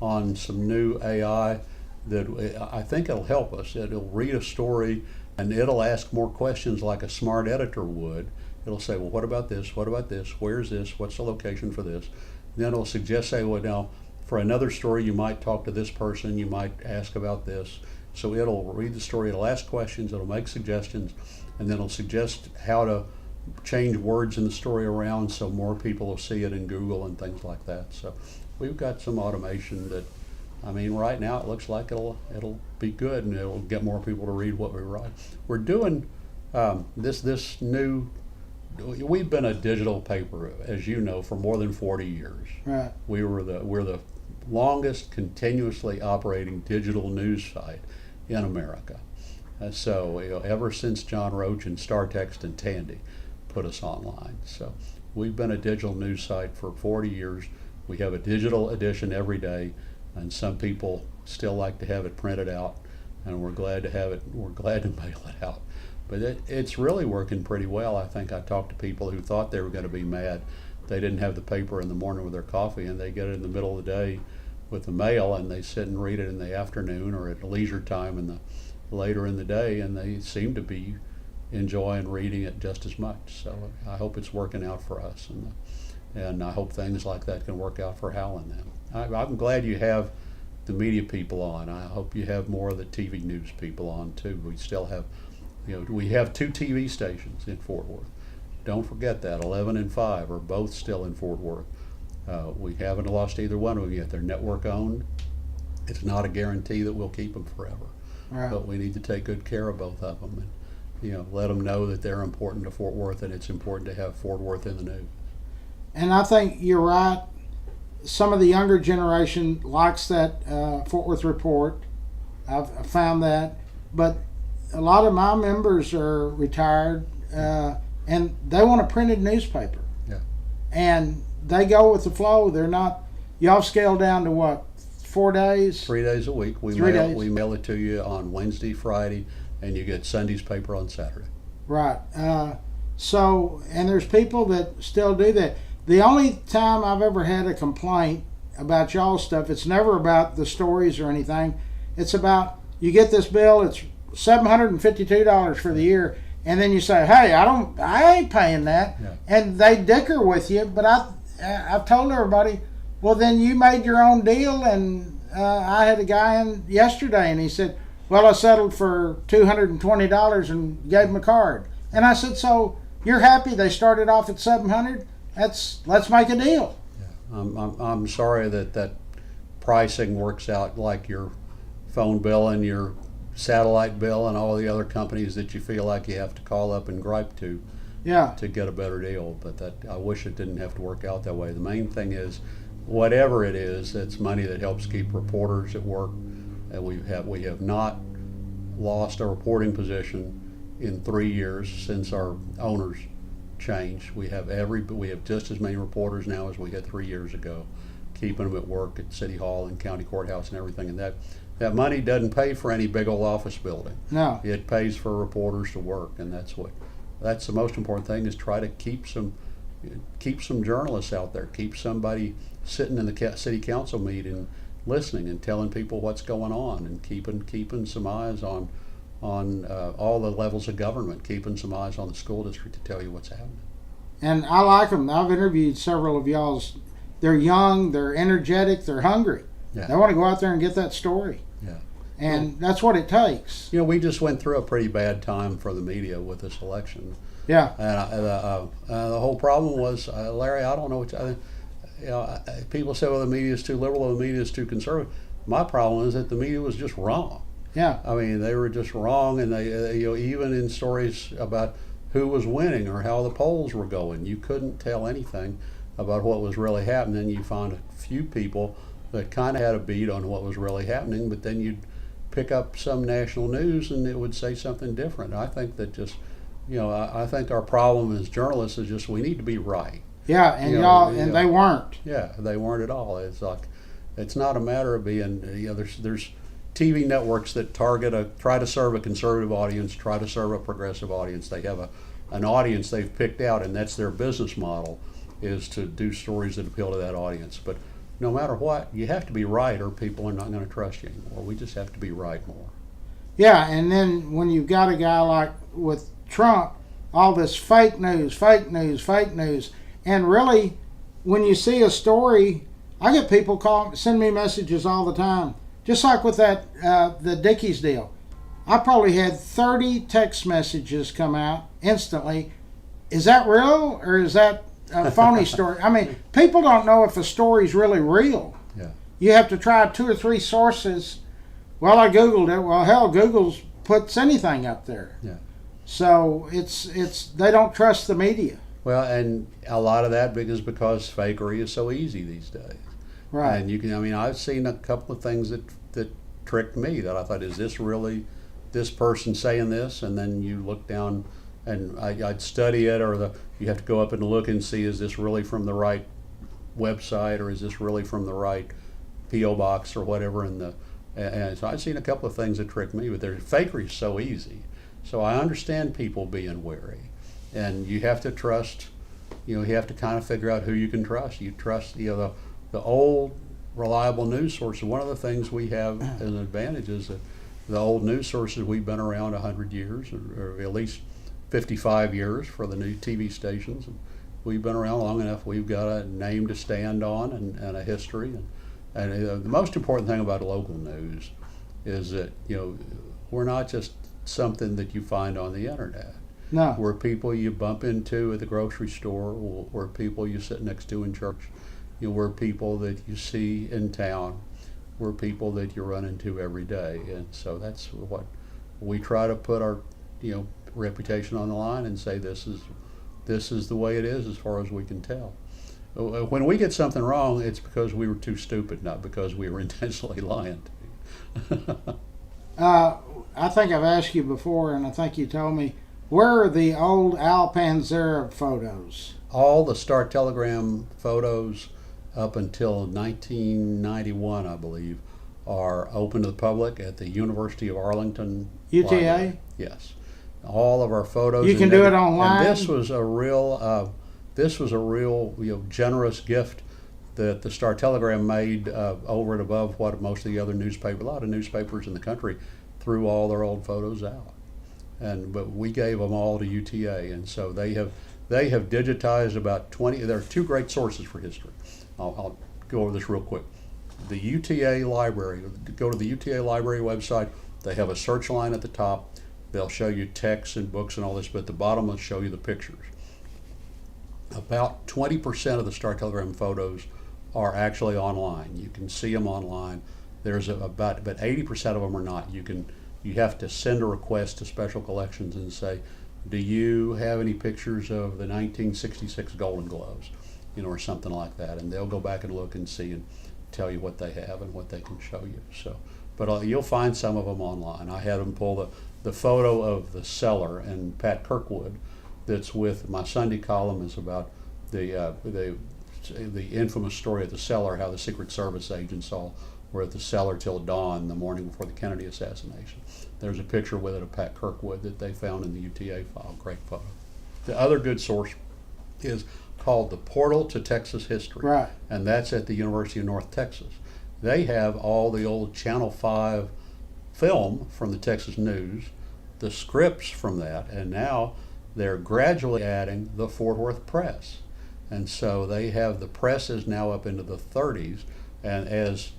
S2: on some new AI that I think it'll help us. It'll read a story and it'll ask more questions like a smart editor would. It'll say, well, what about this? What about this? Where's this? What's the location for this? And then it'll suggest, say, well, now for another story, you might talk to this person, you might ask about this. So it'll read the story, it'll ask questions, it'll make suggestions, and then it'll suggest how to change words in the story around so more people will see it in Google and things like that. So we've got some automation that, right now it looks like it'll be good and it'll get more people to read what we write. We're doing this new. We've been a digital paper, as you know, for more than 40 years.
S1: Right.
S2: We're the longest continuously operating digital news site in America. So ever since John Roach and StarText and Tandy put us online. So we've been a digital news site for 40 years. We have a digital edition every day. and some people still like to have it printed out, and we're glad to have it. We're glad to mail it out. But it's really working pretty well. I think I talked to people who thought they were going to be mad they didn't have the paper in the morning with their coffee, and they get it in the middle of the day with the mail, and they sit and read it in the afternoon or at leisure time later in the day, and they seem to be enjoying reading it just as much. So I hope it's working out for us, and I hope things like that can work out for Hal and them. I'm glad you have the media people on. I hope you have more of the TV news people on too. We still have, we have 2 TV stations in Fort Worth. Don't forget that 11 and 5 are both still in Fort Worth. We haven't lost either one of them yet. They're network owned. It's not a guarantee that we'll keep them forever,
S1: Right.
S2: but we need to take good care of both of them, and let them know that they're important to Fort Worth, and it's important to have Fort Worth in the news.
S1: And I think you're right. Some of the younger generation likes that Fort Worth Report. I've found that. But a lot of my members are retired, and they want a printed newspaper.
S2: Yeah.
S1: And they go with the flow. They're not, y'all scale down to what, 4 days?
S2: 3 days a week. We
S1: 3 days.
S2: We mail it to you on Wednesday, Friday, and you get Sunday's paper on Saturday.
S1: Right. So, and there's people that still do that. The only time I've ever had a complaint about y'all stuff, it's never about the stories or anything. It's about, you get this bill, it's $752 for the year, and then you say, hey, I ain't paying that.
S2: Yeah.
S1: And they dicker with you, but I've told everybody, well, then you made your own deal. And I had a guy in yesterday, and he said, well, I settled for $220 and gave him a card. And I said, so you're happy they started off at $700? Let's make a deal.
S2: Yeah. I'm sorry that pricing works out like your phone bill and your satellite bill and all the other companies that you feel like you have to call up and gripe to
S1: Yeah.
S2: get a better deal. But I wish it didn't have to work out that way. The main thing is, whatever it is, it's money that helps keep reporters at work. And we have not lost a reporting position in 3 years since our owners changed. We have just as many reporters now as we had 3 years ago, keeping them at work at City Hall and County Courthouse and everything. And that money doesn't pay for any big old office building.
S1: No.
S2: It pays for reporters to work, and that's the most important thing, is try to keep some journalists out there, keep somebody sitting in the city council meeting listening and telling people what's going on, and keeping some eyes on all the levels of government, keeping some eyes on the school district to tell you what's happening.
S1: And I like them. I've interviewed several of y'all's. They're young, they're energetic, they're hungry.
S2: Yeah.
S1: They want to go out there and get that story.
S2: Yeah.
S1: And that's what it takes.
S2: We just went through a pretty bad time for the media with this election.
S1: Yeah.
S2: And the whole problem was, Larry, I don't know what people say, well, the media is too liberal or the media is too conservative. My problem is that the media was just wrong.
S1: Yeah.
S2: I mean, they were just wrong, and they even in stories about who was winning or how the polls were going, you couldn't tell anything about what was really happening. You found a few people that kind of had a beat on what was really happening, but then you'd pick up some national news and it would say something different. I think that I think our problem as journalists is just we need to be right.
S1: Yeah, and they weren't.
S2: Yeah, they weren't at all. It's like, it's not a matter of being, there's TV networks that try to serve a conservative audience, try to serve a progressive audience. They have an audience they've picked out, and that's their business model, is to do stories that appeal to that audience. But no matter what, you have to be right, or people are not going to trust you anymore. We just have to be right more.
S1: Yeah, and then when you've got a guy like with Trump, all this fake news, and really, when you see a story, I get people send me messages all the time, just like with that the Dickies deal. I probably had 30 text messages come out instantly. Is that real, or is that a phony story? I mean, people don't know if a story's really real.
S2: Yeah.
S1: You have to try 2 or 3 sources. Well, I Googled it. Well, hell, Google puts anything up there.
S2: Yeah.
S1: So it's they don't trust the media.
S2: Well, and a lot of that is because fakery is so easy these days.
S1: Right.
S2: And I've seen a couple of things that tricked me, that I thought, is this really this person saying this? And then you look down, and I'd study it, or you have to go up and look and see, is this really from the right website, or is this really from the right P.O. box or whatever and so I've seen a couple of things that trick me, but fakery is so easy. So I understand people being wary, and you have to trust. You have to kind of figure out who you can trust. You trust the old reliable news sources. One of the things we have as an advantage is that the old news sources, we've been around 100 years, or at least 55 years for the new TV stations. And we've been around long enough. We've got a name to stand on and a history. And the most important thing about local news is that we're not just something that you find on the internet.
S1: No.
S2: We're people you bump into at the grocery store, or people you sit next to in church. We're people that you see in town. We're people that you run into every day. And so that's what we try to put our reputation on the line and say this is the way it is as far as we can tell. When we get something wrong, it's because we were too stupid, not because we were intentionally lying to you.
S1: I think I've asked you before, and I think you told me, where are the old Al Panzera photos?
S2: All the Star Telegram photos up until 1991, I believe, are open to the public at the University of Arlington
S1: UTA?
S2: Library. Yes. All of our photos.
S1: You can do it online?
S2: And this was a real generous gift that the Star Telegram made over and above what most of the other newspapers, a lot of newspapers in the country, threw all their old photos out. But we gave them all to UTA, and so they have digitized about 20. There are two great sources for history. I'll go over this real quick. The UTA library. Go to the UTA library website. They have a search line at the top. They'll show you texts and books and all this, but at the bottom they'll show you the pictures. About 20% of the Star Telegram photos are actually online. You can see them online. There's but 80% of them are not. You have to send a request to Special Collections and say, do you have any pictures of the 1966 Golden Gloves, or something like that, and they'll go back and look and see and tell you what they have and what they can show you. So, but you'll find some of them online. I had them pull the photo of the cellar and Pat Kirkwood. That's with my Sunday column is about the infamous story of the cellar, how the Secret Service agents all were at the cellar till dawn the morning before the Kennedy assassination. There's a picture with it of Pat Kirkwood that they found in the UTA file. Great photo. The other good source is called the Portal to Texas History,
S1: right? And
S2: that's at the University of North Texas. They have all the old Channel 5 film from the Texas News, the scripts from that, and now they're gradually adding the Fort Worth Press. And so they have the press is now up into the 30s, and as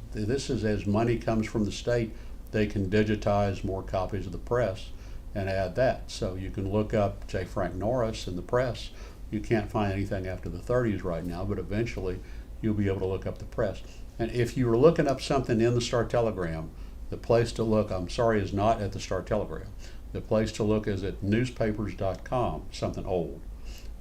S2: money comes from the state, they can digitize more copies of the press and add that. So you can look up J. Frank Norris in the press. You can't find anything after the 30s right now, but eventually you'll be able to look up the press. And if you were looking up something in the Star Telegram, the place to look, is not at the Star Telegram. The place to look is at newspapers.com, something old.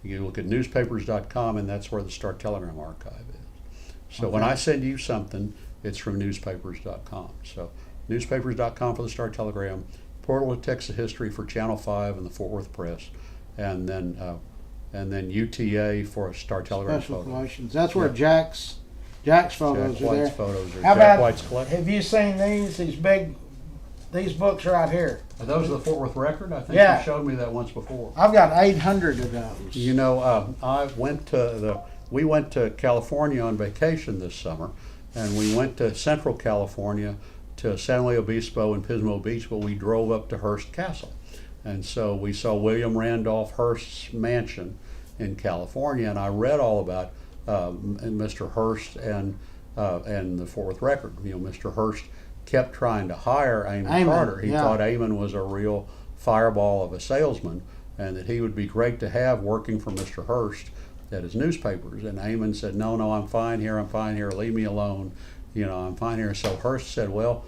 S2: You look at newspapers.com, and that's where the Star Telegram archive is. So okay. When I send you something, it's from newspapers.com. So newspapers.com for the Star Telegram, Portal to Texas History for Channel 5 and the Fort Worth Press, and then UTA for Star Telegram
S1: Special
S2: photos.
S1: Collections. That's where Jack's photos
S2: Jack
S1: are there.
S2: White's photos are
S1: How
S2: Jack
S1: about,
S2: White's collection.
S1: have you seen these books right here?
S2: Are those the Fort Worth Record? I think
S1: Yeah.
S2: you showed me that once before.
S1: I've got 800 of those.
S2: We went to California on vacation this summer, and we went to Central California to San Luis Obispo and Pismo Beach, but we drove up to Hearst Castle. And so we saw William Randolph Hearst's mansion in California, and I read all about Mr. Hearst and the Fort Worth Record. Mr. Hearst kept trying to hire Amon Carter. He thought Amon was a real fireball of a salesman, and that he would be great to have working for Mr. Hearst at his newspapers. And Amon said, no, I'm fine here, leave me alone, I'm fine here. So Hearst said, well,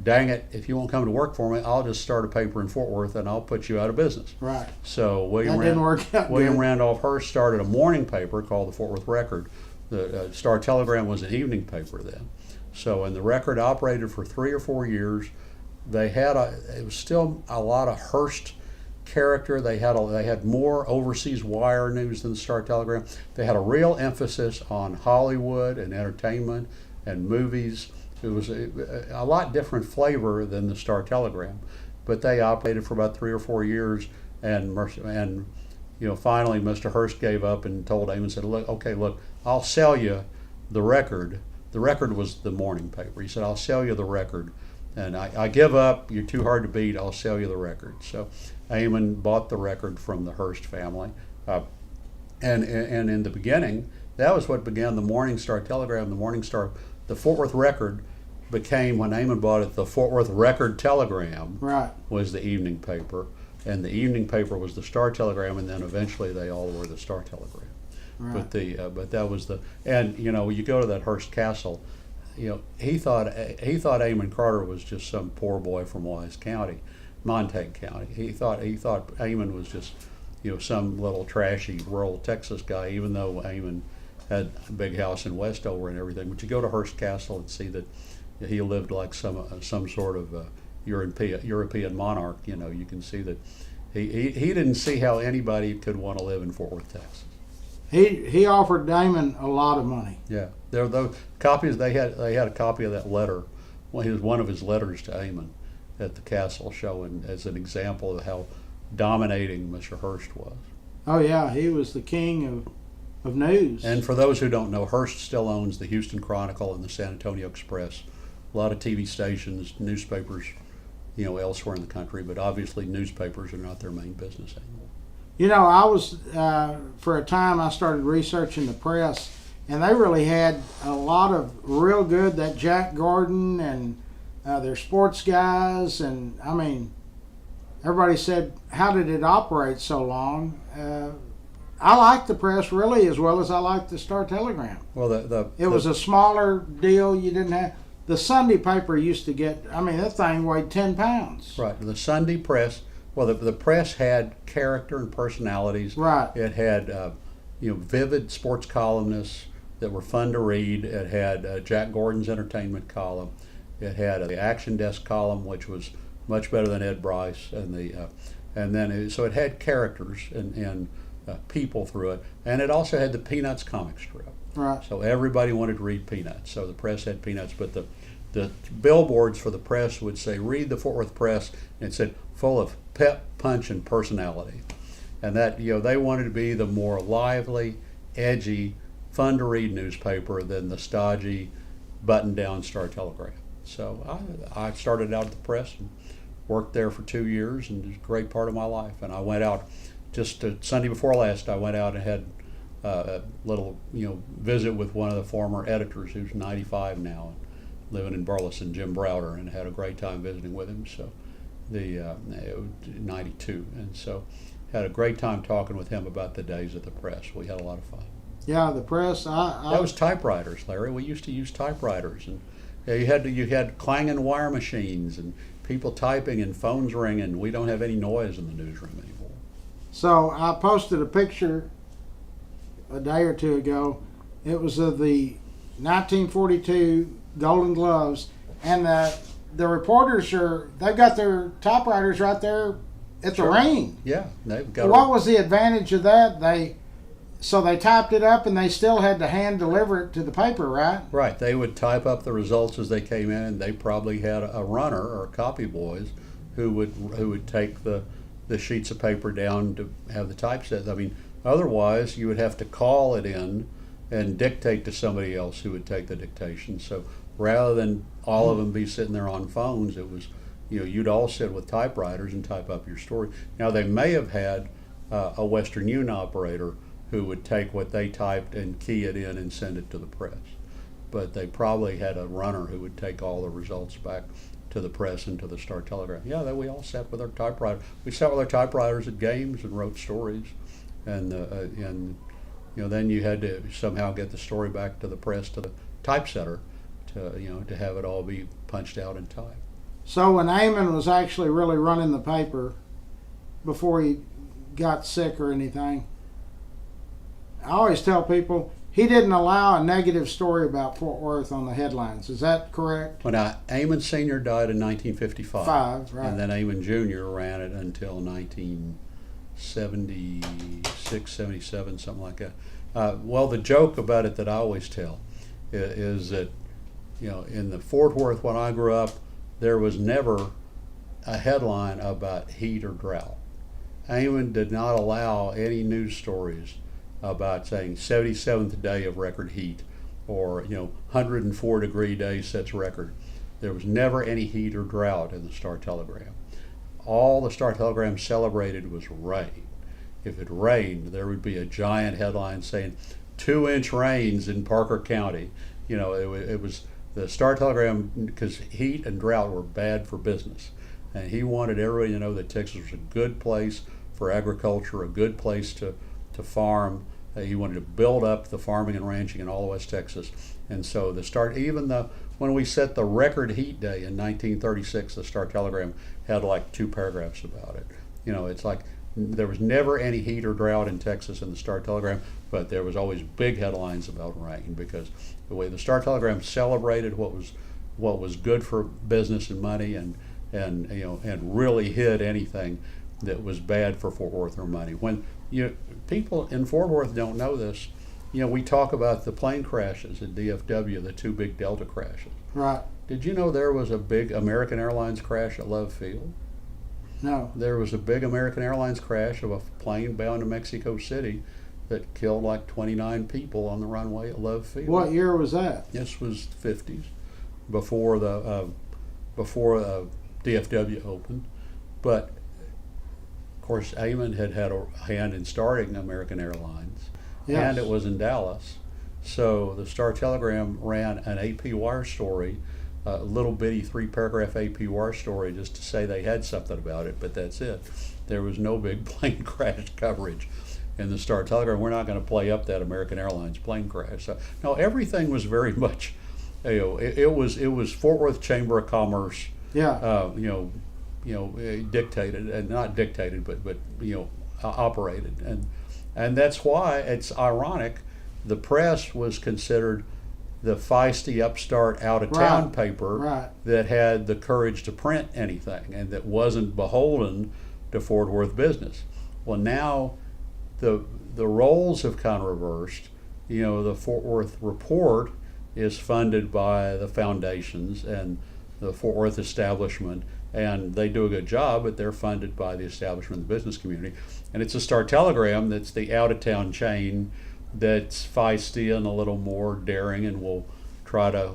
S2: dang it, if you won't come to work for me, I'll just start a paper in Fort Worth and I'll put you out of business.
S1: Right.
S2: So
S1: William
S2: Randolph Hearst started a morning paper called the Fort Worth Record. The Star Telegram was an evening paper then. So, and the Record operated for 3 or 4 years. It was still a lot of Hearst character. They had more overseas wire news than the Star Telegram. They had a real emphasis on Hollywood and entertainment and movies. It was a lot different flavor than the Star Telegram, but they operated for about 3 or 4 years, and finally Mr. Hearst gave up and told Eamon, said, look, I'll sell you the record. The record was the morning paper. He said, I'll sell you the record, and I give up. You're too hard to beat. I'll sell you the record. So Eamon bought the record from the Hearst family, and in the beginning, that was what began the Morning Star Telegram. The Morning Star, the Fort Worth Record became, when Eamon bought it, the Fort Worth Record Telegram.
S1: Right.
S2: Was the evening paper, and the evening paper was the Star Telegram, and then eventually they all were the Star Telegram.
S1: Right.
S2: But that was and you go to that Hearst Castle, he thought Eamon Carter was just some poor boy from Wise County, Montague County. He thought Eamon was just some little trashy rural Texas guy, even though Eamon had a big house in Westover and everything. But you go to Hearst Castle and see that he lived like some sort of European monarch. You can see that he didn't see how anybody could want to live in Fort Worth, Texas.
S1: He offered Damon a lot of money.
S2: Yeah, there those copies. They had a copy of that letter. Well, it was one of his letters to Eamon at the castle, showing as an example of how dominating Mr. Hearst was.
S1: Oh yeah, he was the king of news.
S2: And for those who don't know, Hearst still owns the Houston Chronicle and the San Antonio Express. A lot of TV stations, newspapers, elsewhere in the country, but obviously newspapers are not their main business anymore.
S1: I was, for a time, I started researching the press, and they really had a lot of real good, that Jack Gordon and their sports guys, and I mean, everybody said, how did it operate so long? I like the press really as well as I like the Star Telegram.
S2: Well,
S1: it was a smaller deal. You didn't have, the Sunday paper used to get, that thing weighed 10 pounds.
S2: Right, the Sunday press. Well, the press had character and personalities.
S1: Right.
S2: It had, vivid sports columnists that were fun to read. It had Jack Gordon's entertainment column. It had the Action Desk column, which was much better than Ed Bryce, so it had characters and people through it, and it also had the Peanuts comic strip.
S1: Right.
S2: So everybody wanted to read Peanuts. So the press had Peanuts, but the billboards for the press would say, "Read the Fort Worth Press," and it said, "Full of pep, punch, and personality." And that they wanted to be the more lively, edgy, fun to read newspaper than the stodgy, button-down Star Telegram. So I started out at the press and worked there for 2 years, and it was a great part of my life. And I went out just Sunday before last. I went out and had a little visit with one of the former editors, who's 95 now, and living in Burleson, Jim Browder, and had a great time visiting with him. So 92, and so had a great time talking with him about the days at the press. We had a lot of fun.
S1: Yeah, the press.
S2: That was typewriters, Larry. We used to use typewriters, and you had clanging wire machines and people typing and phones ringing. We don't have any noise in the newsroom anymore.
S1: So I posted a picture a day or two ago. It was of the 1942 Golden Gloves, and the reporters they've got their typewriters right there at the ring.
S2: Yeah, they've got.
S1: What was the advantage of that? They typed it up, and they still had to hand deliver it to the paper, right?
S2: Right. They would type up the results as they came in, and they probably had a runner or copy boys who would take the sheets of paper down to have the typeset. I mean, otherwise you would have to call it in and dictate to somebody else who would take the dictation. So rather than all of them be sitting there on phones, it was, you'd all sit with typewriters and type up your story. Now, they may have had a Western Union operator who would take what they typed and key it in and send it to the press. But they probably had a runner who would take all the results back to the press and to the Star Telegram. Yeah, we all sat with our typewriter. We sat with our typewriters at games and wrote stories, and then you had to somehow get the story back to the press, to the typesetter, to have it all be punched out and typed.
S1: So when Eamon was actually really running the paper, before he got sick or anything, I always tell people he didn't allow a negative story about Fort Worth on the headlines. Is that correct?
S2: When Eamon Sr. died in 1955,
S1: right.
S2: And then Eamon Jr. ran it until 1976, 77, something like that. Well, the joke about it that I always tell is that in the Fort Worth when I grew up, there was never a headline about heat or drought. Amon did not allow any news stories about saying 77th day of record heat or 104-degree day sets record. There was never any heat or drought in the Star Telegram. All the Star Telegram celebrated was rain. If it rained, there would be a giant headline saying 2-inch rains in Parker County. It was the Star Telegram, because heat and drought were bad for business. And he wanted everybody to know that Texas was a good place for agriculture, a good place to farm. He wanted to build up the farming and ranching in all of West Texas. And so when we set the record heat day in 1936, the Star Telegram had like 2 paragraphs about it. It's like there was never any heat or drought in Texas in the Star Telegram, but there was always big headlines about rain, because the way the Star Telegram celebrated what was good for business and money, and really hid anything that was bad for Fort Worth or money. When people in Fort Worth don't know this, we talk about the plane crashes at DFW, the 2 big Delta crashes.
S1: Right.
S2: Did you know there was a big American Airlines crash at Love Field?
S1: No.
S2: There was a big American Airlines crash of a plane bound to Mexico City that killed like 29 people on the runway at Love Field.
S1: What year was that?
S2: This was the 50s, before DFW opened. But of course, Amon had a hand in starting American Airlines,
S1: Yes.
S2: and it was in Dallas. So the Star Telegram ran an AP wire story, a little bitty 3-paragraph AP wire story, just to say they had something about it, but that's it. There was no big plane crash coverage in the Star Telegram. We're not going to play up that American Airlines plane crash. So, no, everything was very much, it was Fort Worth Chamber of Commerce.
S1: Yeah.
S2: Dictated, and not dictated, but operated, and that's why it's ironic. The press was considered the feisty upstart out of town paper
S1: Right.
S2: that had the courage to print anything and that wasn't beholden to Fort Worth business. Well, now the roles have kind of reversed. The Fort Worth Report is funded by the foundations and the Fort Worth establishment, and they do a good job, but they're funded by the establishment of the business community. And it's a Star Telegram that's the out-of-town chain that's feisty and a little more daring, and will try to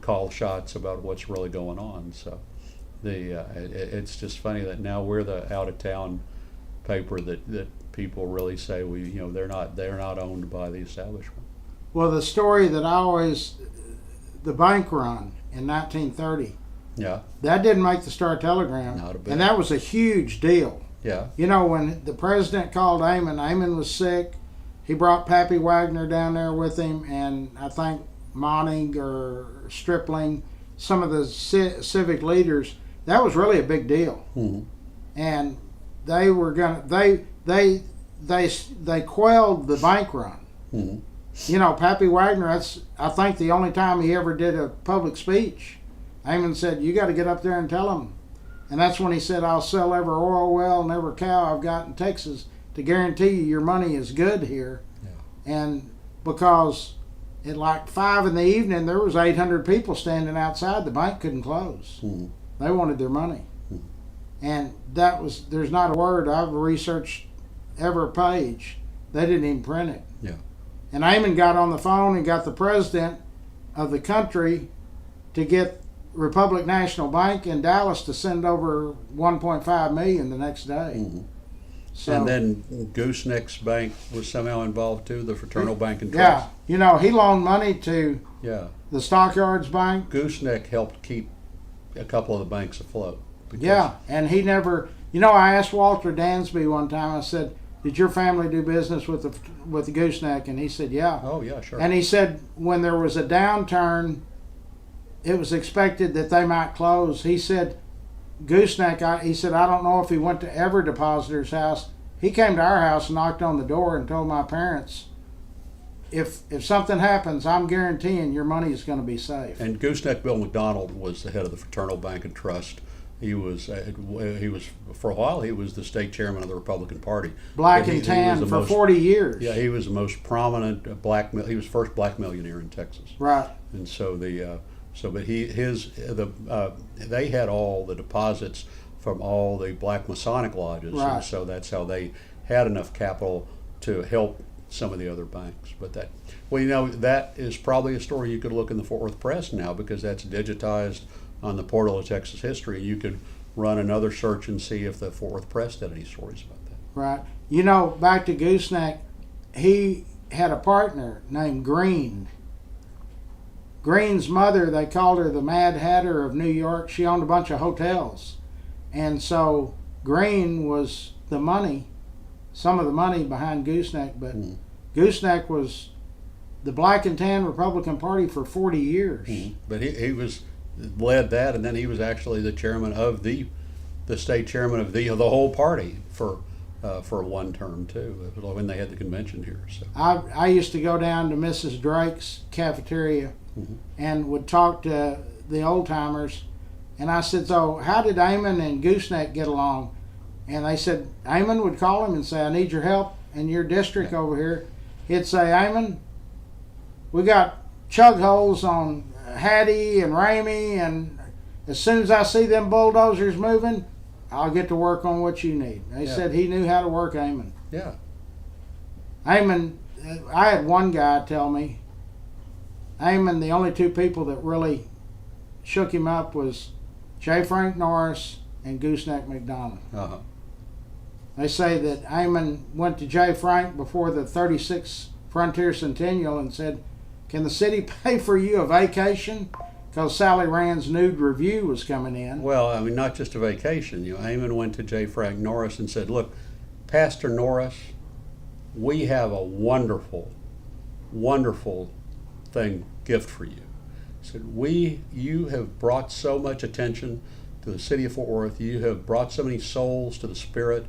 S2: call shots about what's really going on. So it's just funny that now we're the out-of-town paper that people really say they're not owned by the establishment.
S1: Well, the story that the bank run in 1930,
S2: Yeah.
S1: that didn't make the Star Telegram,
S2: Not a bit.
S1: and that was a huge deal.
S2: Yeah.
S1: When the president called Amon was sick. He brought Pappy Wagner down there with him, and I think Monning or Stripling, some of the civic leaders. That was really a big deal,
S2: Mm-hmm.
S1: and they were gonna they quelled the bank run.
S2: Mm-hmm.
S1: Pappy Wagner. That's, I think, the only time he ever did a public speech. Amon said, "You got to get up there and tell them," and that's when he said, "I'll sell every oil well and every cow I've got in Texas to guarantee you your money is good here."
S2: Yeah.
S1: And because at like 5 in the evening, there was 800 people standing outside. The bank couldn't close.
S2: Mm-hmm.
S1: They wanted their money.
S2: Mm-hmm.
S1: And there's not a word. I've researched every page. They didn't even print it.
S2: Yeah.
S1: And Amon got on the phone and got the president of the country to get Republic National Bank in Dallas to send over $1.5 million the next day.
S2: Mm-hmm.
S1: So,
S2: And then Gooseneck's bank was somehow involved too, the Fraternal Bank and Trust.
S1: Yeah, he loaned money to
S2: Yeah.
S1: the Stockyards Bank.
S2: Gooseneck helped keep a couple of the banks afloat.
S1: Yeah, and he never. I asked Walter Dansby one time. I said, "Did your family do business with the Gooseneck?" And he said, "Yeah."
S2: Oh yeah, sure.
S1: And he said when there was a downturn, it was expected that they might close. He said, Gooseneck, he said, "I don't know if he went to every depositor's house. He came to our house and knocked on the door and told my parents, if something happens, I'm guaranteeing your money is going to be safe."
S2: And Gooseneck Bill McDonald was the head of the Fraternal Bank and Trust. He was for a while. He was the state chairman of the Republican Party.
S1: Black
S2: He
S1: and tan
S2: was
S1: for
S2: most,
S1: 40 years.
S2: Yeah, he was the most prominent black. He was the first black millionaire in Texas.
S1: Right.
S2: And so So, but they had all the deposits from all the black Masonic lodges,
S1: Right.
S2: and so that's how they had enough capital to help some of the other banks. But that is probably a story you could look in the Fort Worth Press now, because that's digitized on the portal of Texas History. You could run another search and see if the Fort Worth Press did any stories about that.
S1: Right. You know, back to Gooseneck, he had a partner named Green. Green's mother, they called her the Mad Hatter of New York. She owned a bunch of hotels. And so Green was the money, some of the money behind Gooseneck. But Gooseneck was the Black and Tan Republican Party for 40 years.
S2: But he led that, and then he was actually the chairman of the state chairman of the whole party for one term too, when they had the convention here. So
S1: I used to go down to Mrs. Drake's cafeteria and would talk to the old timers, and I said, so how did Amon and Gooseneck get along? And they said Amon would call him and say, I need your help in your district over here. He'd say, Amon, we got chug holes on Hattie and Ramey, and as soon as I see them bulldozers moving, I'll get to work on what you need. They said he knew how to work Amon.
S2: Yeah.
S1: Amon, I had one guy tell me, Amon, the only two people that really shook him up was J. Frank Norris and Gooseneck McDonald.
S2: Uh-huh.
S1: They say that Amon went to J. Frank before the 36th Frontier Centennial and said, can the city pay for you a vacation? Because Sally Rand's nude review was coming in.
S2: Well, I mean, not just a vacation. Amon went to J. Frank Norris and said, look, Pastor Norris, we have a wonderful, wonderful gift for you. He said, you have brought so much attention to the city of Fort Worth. You have brought so many souls to the Spirit,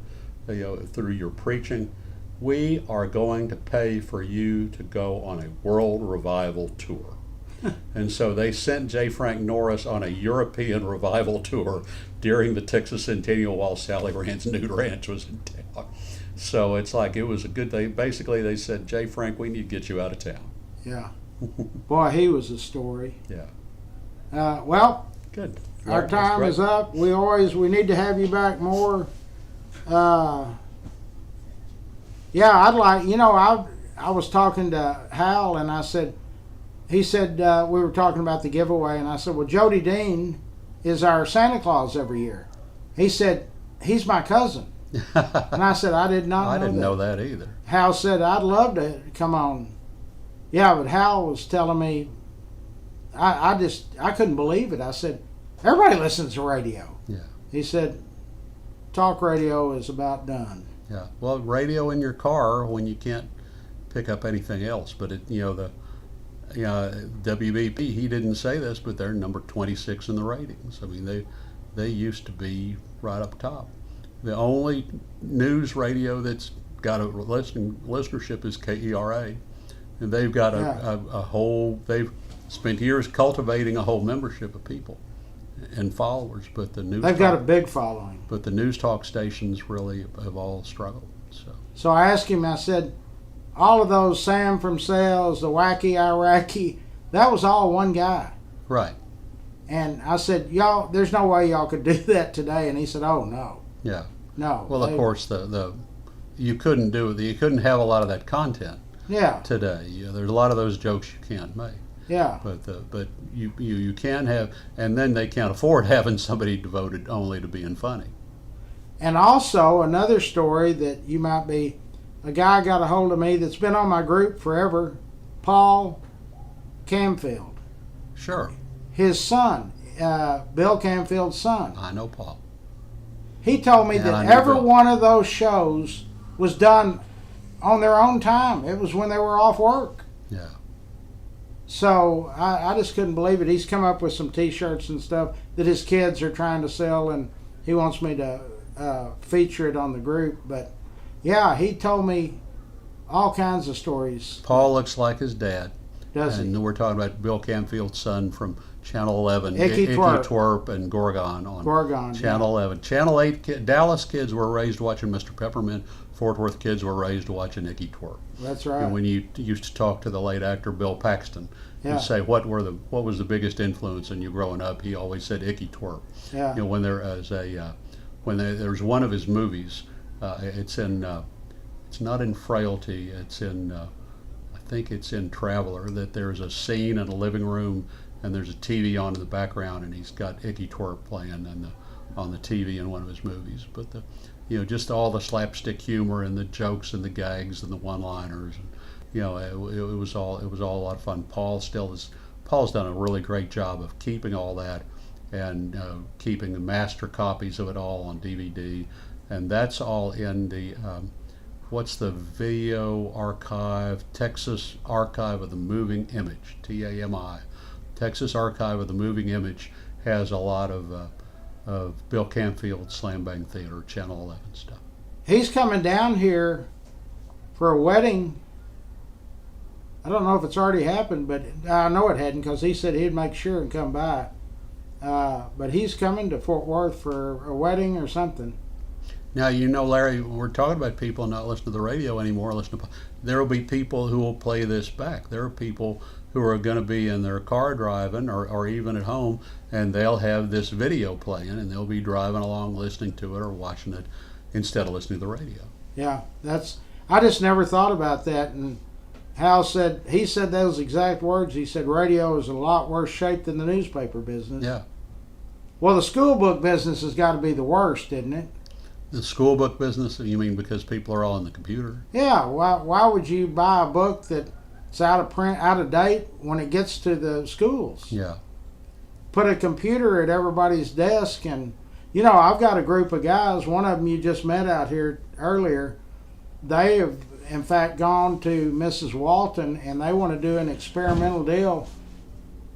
S2: through your preaching. We are going to pay for you to go on a world revival tour. And so they sent J. Frank Norris on a European revival tour during the Texas Centennial while Sally Rand's nude ranch was in town. So it's like, it was a good day. Basically, they said, J. Frank, we need to get you out of town.
S1: Yeah. Boy, he was a story.
S2: Yeah.
S1: Well,
S2: good.
S1: Our time is up. We need to have you back more. Yeah, I'd like, I was talking to Hal, and he said, we were talking about the giveaway, and I said, well, Jody Dean is our Santa Claus every year. He said, he's my cousin. And I said, I did not know that.
S2: I didn't know that either.
S1: Hal said, I'd love to come on. Yeah, but Hal was telling me, I couldn't believe it. I said, everybody listens to radio.
S2: Yeah.
S1: He said, talk radio is about done.
S2: Yeah. Well, radio in your car when you can't pick up anything else. But WBP, he didn't say this, but they're number 26 in the ratings. I mean, they used to be right up top. The only news radio that's got a listenership is KERA, and they've got they've spent years cultivating a whole membership of people and followers, but
S1: they've got a big following.
S2: But the news talk stations really have all struggled.
S1: So I asked him, I said, all of those Sam from Sales, the Wacky Iraqi, that was all one guy.
S2: Right.
S1: And I said, y'all, there's no way y'all could do that today. And he said, oh, no.
S2: Yeah.
S1: No.
S2: Well, of course, you couldn't do it. You couldn't have a lot of that content.
S1: Yeah.
S2: Today, there's a lot of those jokes you can't make.
S1: Yeah.
S2: But you can have, and then they can't afford having somebody devoted only to being funny.
S1: And also another story that you might be, a guy got a hold of me that's been on my group forever, Paul Camfield.
S2: Sure.
S1: His son, Bill Camfield's son.
S2: I know Paul.
S1: He told me that every one of those shows was done on their own time. It was when they were off work.
S2: Yeah.
S1: So I just couldn't believe it. He's come up with some T-shirts and stuff that his kids are trying to sell, and he wants me to feature it on the group. But yeah, he told me all kinds of stories.
S2: Paul looks like his dad.
S1: Does he?
S2: And we're talking about Bill Camfield's son from Channel 11,
S1: Icky Twerp.
S2: Twerp and Gorgon on
S1: Gorgon,
S2: Channel 11. Channel 8, Dallas kids were raised watching Mr. Peppermint. Fort Worth kids were raised watching Icky Twerp.
S1: That's right.
S2: And when you used to talk to the late actor Bill Paxton,
S1: Yeah.
S2: and say what was the biggest influence in you growing up, he always said Icky Twerp.
S1: Yeah.
S2: You know, when there's one of his movies, it's not in Frailty, it's in I think it's in Traveler, that there's a scene in a living room and there's a TV on in the background and he's got Icky Twerp playing on the TV in one of his movies. But just all the slapstick humor and the jokes and the gags and the one-liners, and it was all a lot of fun. Paul's done a really great job of keeping all that and keeping the master copies of it all on DVD, and that's all in the what's the video archive, Texas Archive of the Moving Image, TAMI. Texas Archive of the Moving Image has a lot of Bill Campfield's Slam Bang Theater, Channel 11 stuff.
S1: He's coming down here for a wedding. I don't know if it's already happened, but I know it hadn't because he said he'd make sure and come by. But he's coming to Fort Worth for a wedding or something.
S2: Now, Larry, we're talking about people not listening to the radio anymore. There will be people who will play this back. There are people who are going to be in their car driving or even at home, and they'll have this video playing, and they'll be driving along listening to it or watching it instead of listening to the radio.
S1: Yeah, I just never thought about that. And Hal said those exact words. He said radio is in a lot worse shape than the newspaper business.
S2: Yeah.
S1: Well, the school book business has got to be the worst, isn't it?
S2: The school book business, you mean because people are all on the computer?
S1: Yeah. Why would you buy a book that's out of print, out of date when it gets to the schools?
S2: Yeah.
S1: Put a computer at everybody's desk, and I've got a group of guys. One of them you just met out here earlier. They have, in fact, gone to Mrs. Walton, and they want to do an experimental deal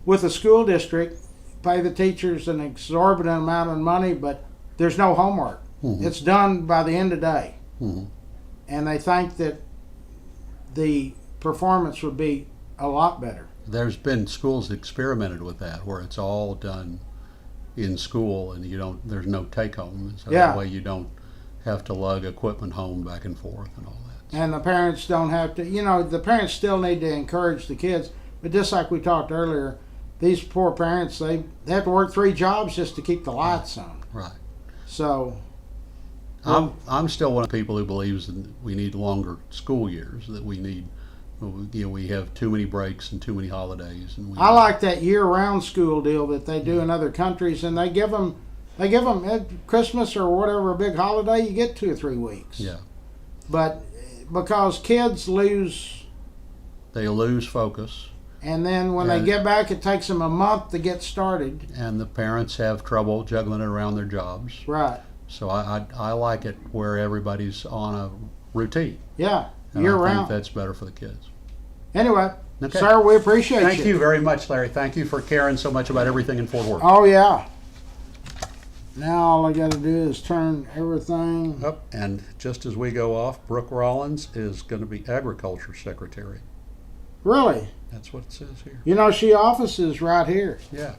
S1: with the school district, pay the teachers an exorbitant amount of money, but there's no homework. Mm-hmm. It's done by the end of the day.
S2: Mm-hmm.
S1: And they think that the performance would be a lot better.
S2: There's been schools that experimented with that, where it's all done in school, and there's no take home, so that way you don't have to lug equipment home back and forth and all that.
S1: And the parents don't have to. The parents still need to encourage the kids, but just like we talked earlier, these poor parents, they have to work 3 jobs just to keep the lights on.
S2: Right.
S1: So.
S2: I'm still one of the people who believes that we need longer school years. That we have too many breaks and too many holidays. And
S1: I like that year-round school deal that they do in other countries, and they give them at Christmas or whatever, a big holiday, you get 2 or 3 weeks.
S2: Yeah.
S1: But because kids lose
S2: focus.
S1: And then when they get back, it takes them a month to get started.
S2: And the parents have trouble juggling it around their jobs.
S1: Right.
S2: So I like it where everybody's on a routine.
S1: Yeah,
S2: year-round. I think that's better for the kids.
S1: Anyway, sir, we appreciate you.
S2: Thank you very much, Larry. Thank you for caring so much about everything in Fort Worth.
S1: Oh, yeah. Now all I got to do is turn everything.
S2: Up, and just as we go off, Brooke Rollins is going to be Agriculture Secretary.
S1: Really?
S2: That's what it says here.
S1: She offices right here.
S2: Yeah.